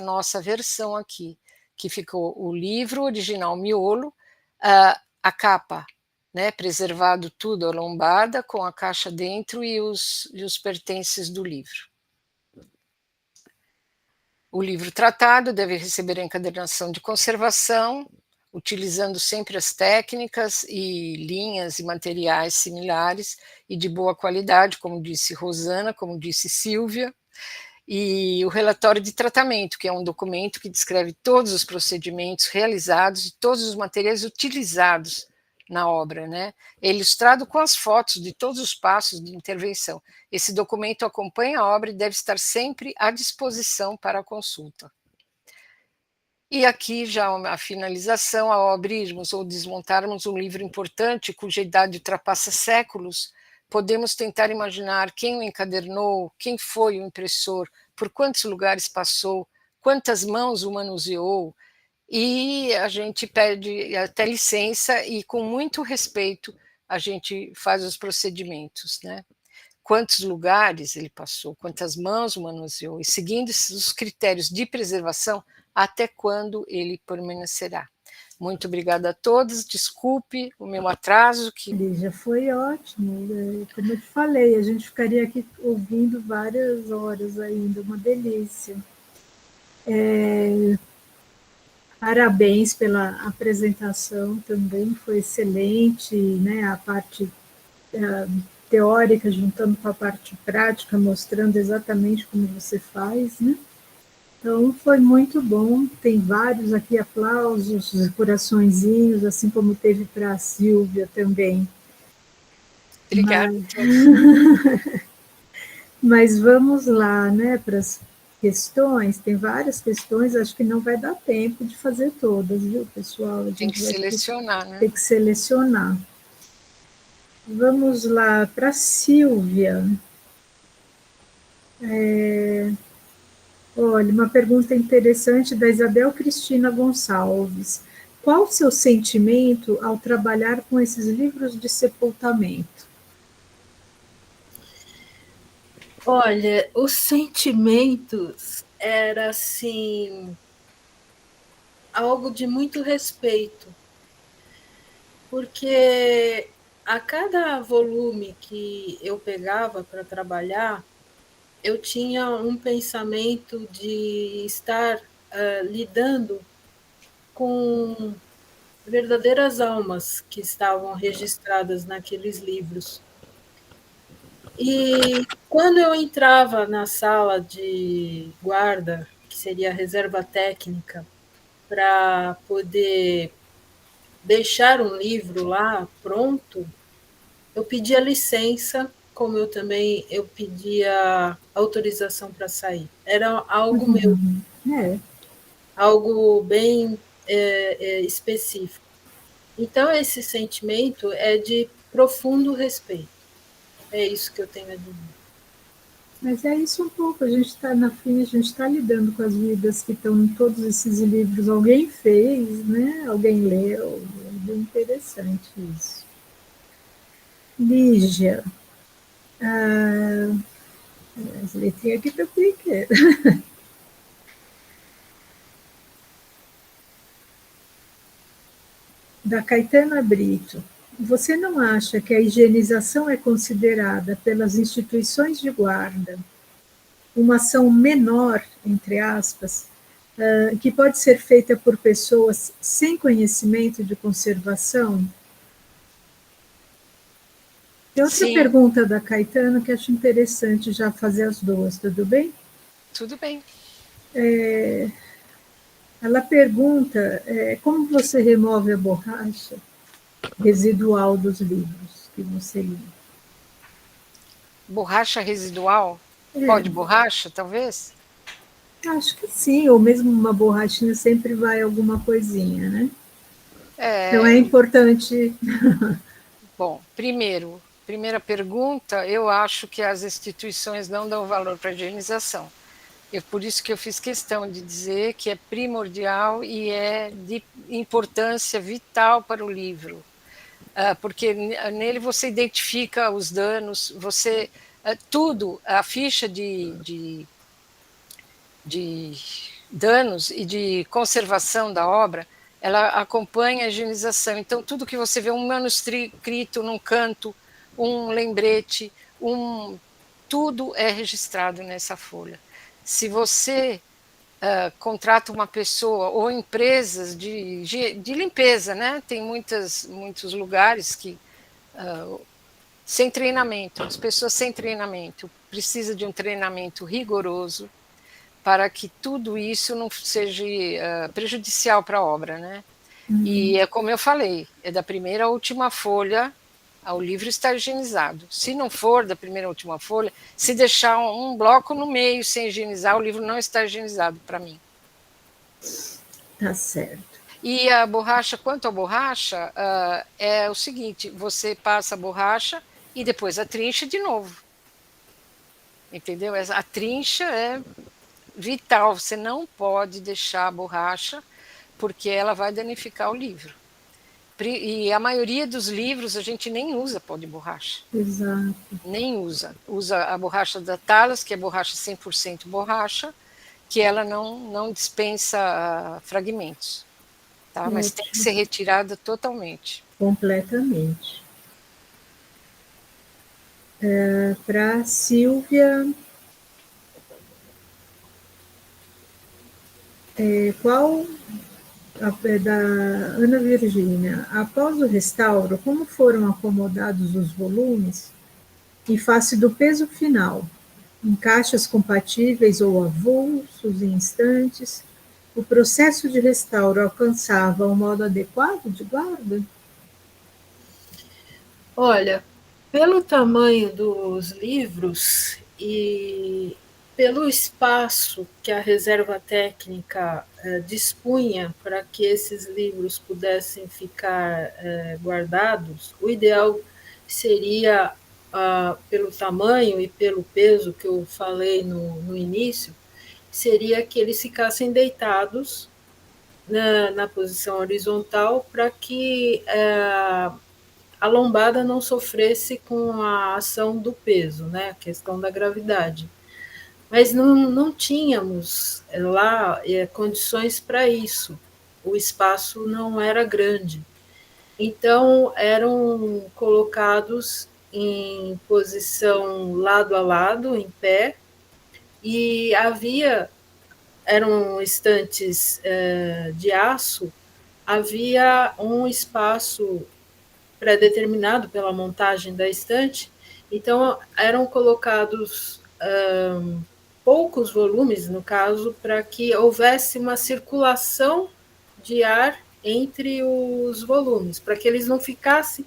nossa versão aqui, que ficou o livro original miolo, a capa, né, preservado tudo, a lombada, com a caixa dentro e os pertences do livro. O livro tratado deve receber a encadernação de conservação, utilizando sempre as técnicas e linhas e materiais similares e de boa qualidade, como disse Rosana, como disse Silvia, e o relatório de tratamento, que é um documento que descreve todos os procedimentos realizados e todos os materiais utilizados na obra, né? É ilustrado com as fotos de todos os passos de intervenção. Esse documento acompanha a obra e deve estar sempre à disposição para a consulta. E aqui já a finalização, ao abrirmos ou desmontarmos um livro importante, cuja idade ultrapassa séculos, podemos tentar imaginar quem o encadernou, quem foi o impressor, por quantos lugares passou, quantas mãos o manuseou, e a gente pede até licença e, com muito respeito, a gente faz os procedimentos, né? Quantos lugares ele passou, quantas mãos o manuseou, e seguindo os critérios de preservação, até quando ele permanecerá. Muito obrigada a todos, desculpe o meu atraso. Já foi ótimo, como eu te falei, a gente ficaria aqui ouvindo várias horas ainda, uma delícia. Parabéns pela apresentação também, foi excelente, né? A parte teórica juntando com a parte prática, mostrando exatamente como você faz, né? Então, foi muito bom, tem vários aqui aplausos, coraçõezinhos, assim como teve para a Silvia também. Obrigada. Mas vamos lá, né, para as questões, tem várias questões, acho que não vai dar tempo de fazer todas, viu, pessoal? A gente tem que selecionar, né? Tem que selecionar. Vamos lá para a Silvia. Olha, uma pergunta interessante da Isabel Cristina Gonçalves. Qual o seu sentimento ao trabalhar com esses livros de sepultamento? Olha, os sentimentos era assim algo de muito respeito, porque a cada volume que eu pegava para trabalhar, eu tinha um pensamento de estar lidando com verdadeiras almas que estavam registradas naqueles livros. E quando eu entrava na sala de guarda, que seria a reserva técnica, para poder deixar um livro lá pronto, eu pedia licença, como eu também pedia autorização para sair. Era algo meu, algo bem específico. Então, esse sentimento é de profundo respeito. É isso que eu tenho a dizer. Mas é isso um pouco, a gente está na fim, a gente está lidando com as vidas que estão em todos esses livros. Alguém fez, né? Alguém leu, é bem interessante isso. Lígia, as letrinhas aqui para pequeno. Da Caetana Brito. Você não acha que a higienização é considerada pelas instituições de guarda uma ação menor, entre aspas, que pode ser feita por pessoas sem conhecimento de conservação? Tem outra Sim, pergunta da Caetano que acho interessante já fazer as duas, tudo bem? tudo bem. Ela pergunta como você remove a borracha residual dos livros que você lê. Borracha residual? Pó de borracha, talvez? Acho que sim, ou mesmo uma borrachinha sempre vai alguma coisinha, né? Então é importante. Bom, primeira pergunta, eu acho que as instituições não dão valor para a higienização. Por isso que eu fiz questão de dizer que é primordial e é de importância vital para o livro, porque nele você identifica os danos, você tudo, a ficha de danos e de conservação da obra, ela acompanha a higienização. Então, tudo que você vê, um manuscrito num canto, um lembrete, tudo é registrado nessa folha. Se você contrata uma pessoa ou empresas de limpeza, né? Tem muitos lugares que sem treinamento, as pessoas sem treinamento precisam de um treinamento rigoroso para que tudo isso não seja prejudicial para a obra, né? E é como eu falei, é da primeira à última folha, o livro está higienizado. Se não for da primeira à última folha, se deixar um bloco no meio sem higienizar, o livro não está higienizado para mim. Tá certo. E a borracha, quanto à borracha, é o seguinte, você passa a borracha e depois a trincha de novo. Entendeu? A trincha é vital, você não pode deixar a borracha, porque ela vai danificar o livro. E a maioria dos livros a gente nem usa pó de borracha. Exato. Nem usa. Usa a borracha da Talas, que é borracha 100% borracha, que ela não dispensa fragmentos. Tá? Mas tem que ser retirada totalmente. Completamente. Para Silvia, qual da Ana Virgínia, após o restauro, como foram acomodados os volumes em face do peso final, em caixas compatíveis ou avulsos em estantes? O processo de restauro alcançava um modo adequado de guarda? Olha, pelo tamanho dos livros e pelo espaço que a reserva técnica dispunha para que esses livros pudessem ficar guardados, o ideal seria, pelo tamanho e pelo peso que eu falei no início, seria que eles ficassem deitados na posição horizontal para que a lombada não sofresse com a ação do peso, né? A questão da gravidade. Mas não tínhamos lá condições para isso. O espaço não era grande. Então, eram colocados em posição lado a lado, em pé, e eram estantes de aço, havia um espaço pré-determinado pela montagem da estante, então eram colocados poucos volumes, no caso, para que houvesse uma circulação de ar entre os volumes, para que eles não ficassem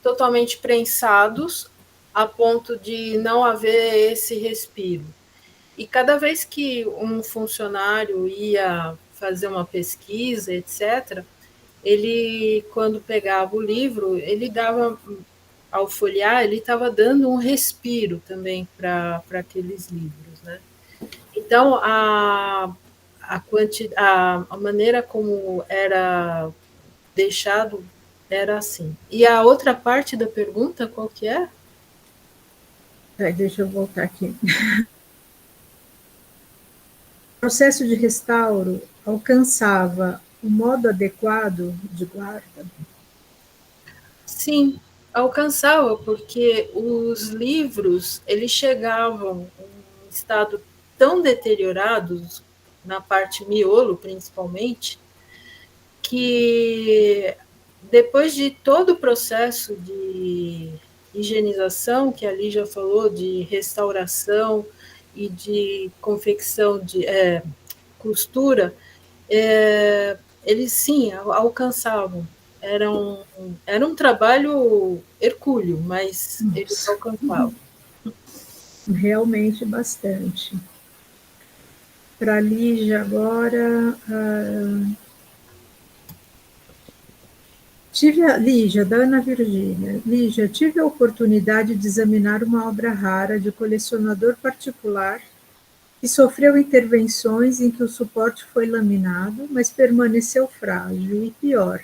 totalmente prensados a ponto de não haver esse respiro. E cada vez que um funcionário ia fazer uma pesquisa, etc., ele, quando pegava o livro, ele dava ao folhear, ele estava dando um respiro também para aqueles livros, né? Então, a maneira como era deixado era assim. E a outra parte da pergunta, qual que é? Deixa eu voltar aqui. O processo de restauro alcançava o modo adequado de guarda? Sim, alcançava, porque os livros, eles chegavam em estado tão deteriorados, na parte miolo principalmente, que depois de todo o processo de higienização, que ali já falou, de restauração e de confecção, de costura, eles sim alcançavam. Era um trabalho hercúleo, mas eles alcançavam. Realmente bastante. Para a Lígia agora. Lígia, da Ana Virgínia. Lígia, tive a oportunidade de examinar uma obra rara de colecionador particular que sofreu intervenções em que o suporte foi laminado, mas permaneceu frágil e pior.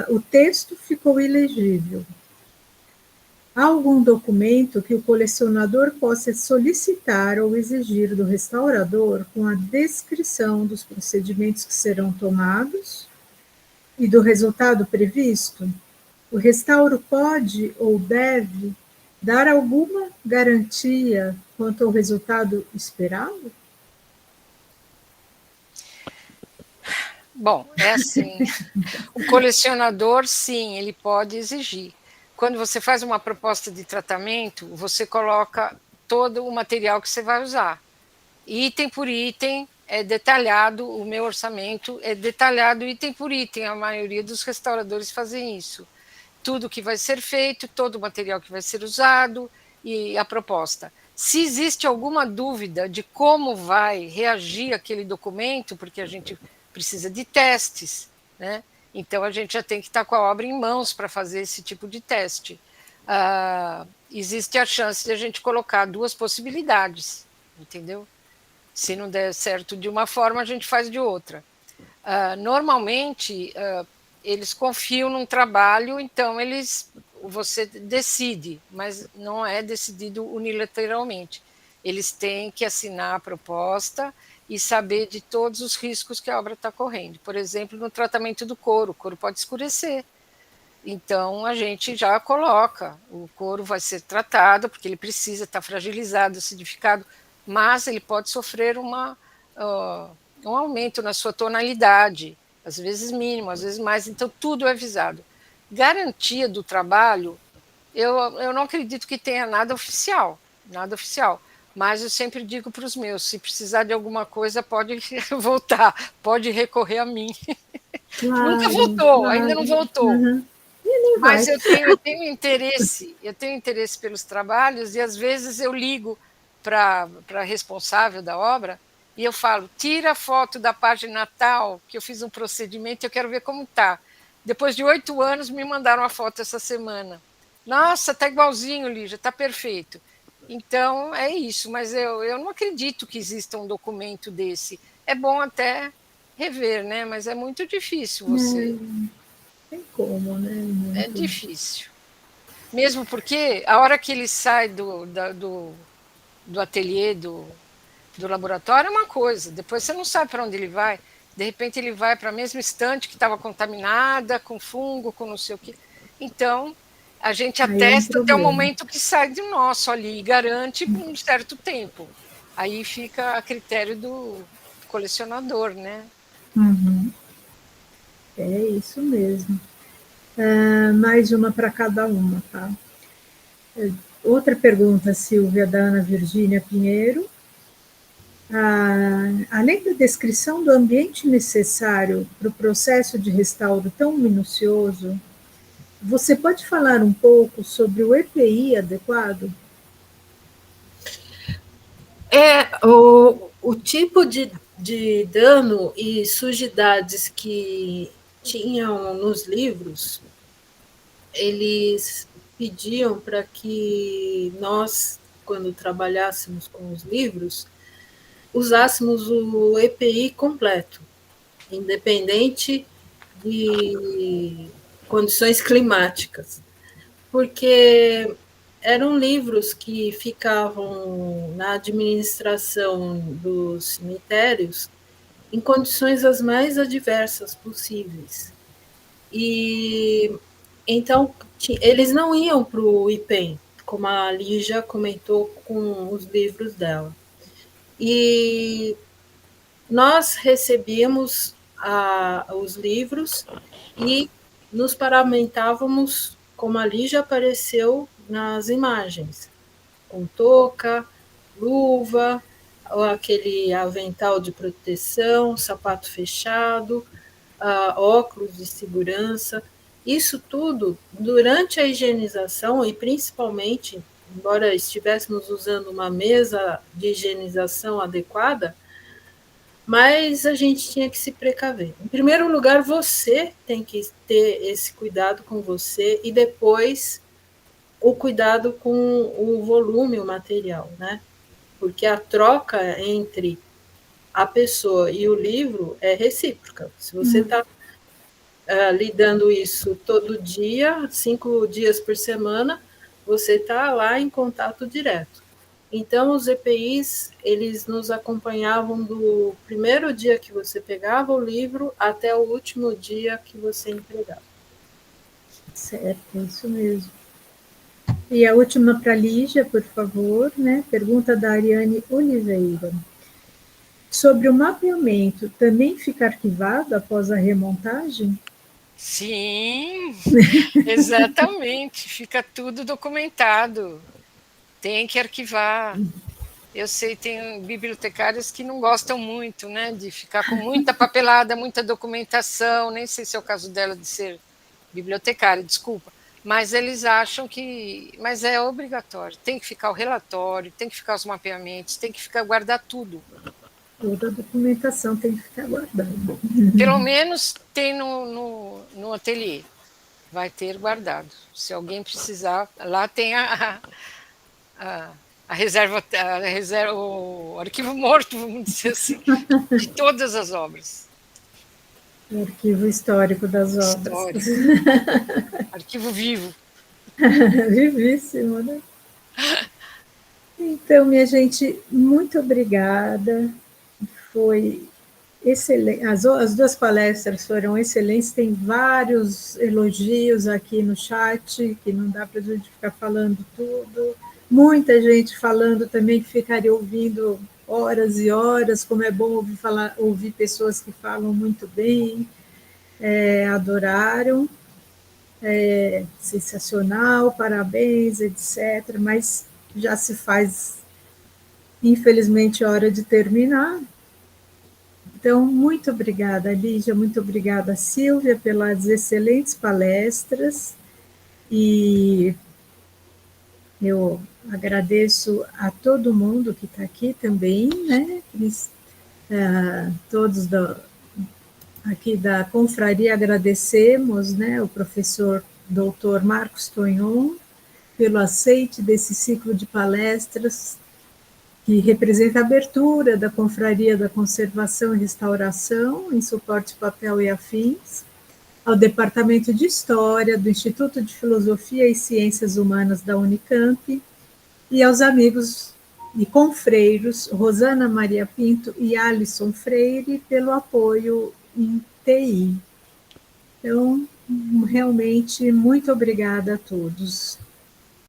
O texto ficou ilegível. Há algum documento que o colecionador possa solicitar ou exigir do restaurador com a descrição dos procedimentos que serão tomados e do resultado previsto? O restauro pode ou deve dar alguma garantia quanto ao resultado esperado? Bom, é assim, o colecionador, sim, ele pode exigir. Quando você faz uma proposta de tratamento, você coloca todo o material que você vai usar. Item por item, é detalhado, o meu orçamento é detalhado item por item, a maioria dos restauradores fazem isso. Tudo que vai ser feito, todo o material que vai ser usado e a proposta. Se existe alguma dúvida de como vai reagir aquele documento, porque a gente precisa de testes, né? Então a gente já tem que estar com a obra em mãos para fazer esse tipo de teste. Existe a chance de a gente colocar duas possibilidades, entendeu? Se não der certo de uma forma, a gente faz de outra. Normalmente, eles confiam num trabalho, então você decide, mas não é decidido unilateralmente. Eles têm que assinar a proposta e saber de todos os riscos que a obra está correndo. Por exemplo, no tratamento do couro, o couro pode escurecer. Então, a gente já coloca, o couro vai ser tratado, porque ele precisa estar fragilizado, acidificado, mas ele pode sofrer um aumento na sua tonalidade, às vezes mínimo, às vezes mais, então tudo é avisado. Garantia do trabalho, eu não acredito que tenha nada oficial, mas eu sempre digo para os meus, se precisar de alguma coisa, pode voltar, pode recorrer a mim. Claro, Nunca voltou, claro. ainda não voltou. Uhum. Mas eu tenho interesse pelos trabalhos e às vezes eu ligo para a responsável da obra e eu falo, tira a foto da página tal, que eu fiz um procedimento e eu quero ver como está. Depois de 8 anos me mandaram a foto essa semana. Nossa, está igualzinho, Lígia, está perfeito. Então é isso, mas eu não acredito que exista um documento desse. É bom até rever, né? Mas é muito difícil você. Tem como, né? Muito. É difícil. Mesmo porque a hora que ele sai do ateliê, do laboratório, é uma coisa. Depois você não sabe para onde ele vai. De repente ele vai para a mesma estante que estava contaminada, com fungo, com não sei o quê. Então, a gente atesta até o momento que sai de nosso ali e garante um certo tempo. Aí fica a critério do colecionador, né? Uhum. É isso mesmo. Mais uma para cada uma, tá? Outra pergunta, Silvia, da Ana Virgínia Pinheiro. Além da descrição do ambiente necessário para o processo de restauro tão minucioso, você pode falar um pouco sobre o EPI adequado? O tipo de dano e sujidades que tinham nos livros, eles pediam para que nós, quando trabalhássemos com os livros, usássemos o EPI completo, independente de condições climáticas, porque eram livros que ficavam na administração dos cemitérios em condições as mais adversas possíveis. E então eles não iam para o IPEM, como a Lígia comentou com os livros dela. E nós recebíamos os livros e nos paramentávamos, como ali já apareceu nas imagens, com touca, luva, aquele avental de proteção, sapato fechado, óculos de segurança. Isso tudo, durante a higienização, e principalmente, embora estivéssemos usando uma mesa de higienização adequada, mas a gente tinha que se precaver. Em primeiro lugar, você tem que ter esse cuidado com você e depois o cuidado com o volume, o material, né? Porque a troca entre a pessoa e o livro é recíproca. Se você está lidando isso todo dia, 5 dias por semana, você está lá em contato direto. Então, os EPIs, eles nos acompanhavam do primeiro dia que você pegava o livro até o último dia que você entregava. Certo, é isso mesmo. E a última para a Lígia, por favor, né? Pergunta da Ariane Oliveira. Sobre o mapeamento, também fica arquivado após a remontagem? Sim, exatamente. Fica tudo documentado. Tem que arquivar. Eu sei, tem bibliotecários que não gostam muito, né, de ficar com muita papelada, muita documentação. Nem sei se é o caso dela de ser bibliotecária, desculpa. Mas eles acham que... Mas é obrigatório. Tem que ficar o relatório, tem que ficar os mapeamentos, tem que ficar guardar tudo. Toda a documentação tem que ficar guardada. Pelo menos tem no ateliê. Vai ter guardado. Se alguém precisar, lá tem a reserva, o arquivo morto, vamos dizer assim, de todas as obras. O arquivo histórico das obras. Arquivo vivo. Vivíssimo, né? Então, minha gente, muito obrigada. Foi excelente. As duas palestras foram excelentes. Tem vários elogios aqui no chat, que não dá para a gente ficar falando tudo. Muita gente falando também que ficaria ouvindo horas e horas, como é bom ouvir pessoas que falam muito bem, adoraram, sensacional, parabéns, etc. Mas já se faz, infelizmente, hora de terminar. Então, muito obrigada, Lígia, muito obrigada, Silvia, pelas excelentes palestras, e eu agradeço a todo mundo que está aqui também, né? Todos aqui da confraria agradecemos, né, o professor doutor Marcos Tonhon, pelo aceite desse ciclo de palestras, que representa a abertura da Confraria da Conservação e Restauração em Suporte, Papel e Afins, ao Departamento de História do Instituto de Filosofia e Ciências Humanas da Unicamp, e aos amigos e confreiros Rosana Maria Pinto e Alisson Freire pelo apoio em TI. Então, realmente, muito obrigada a todos.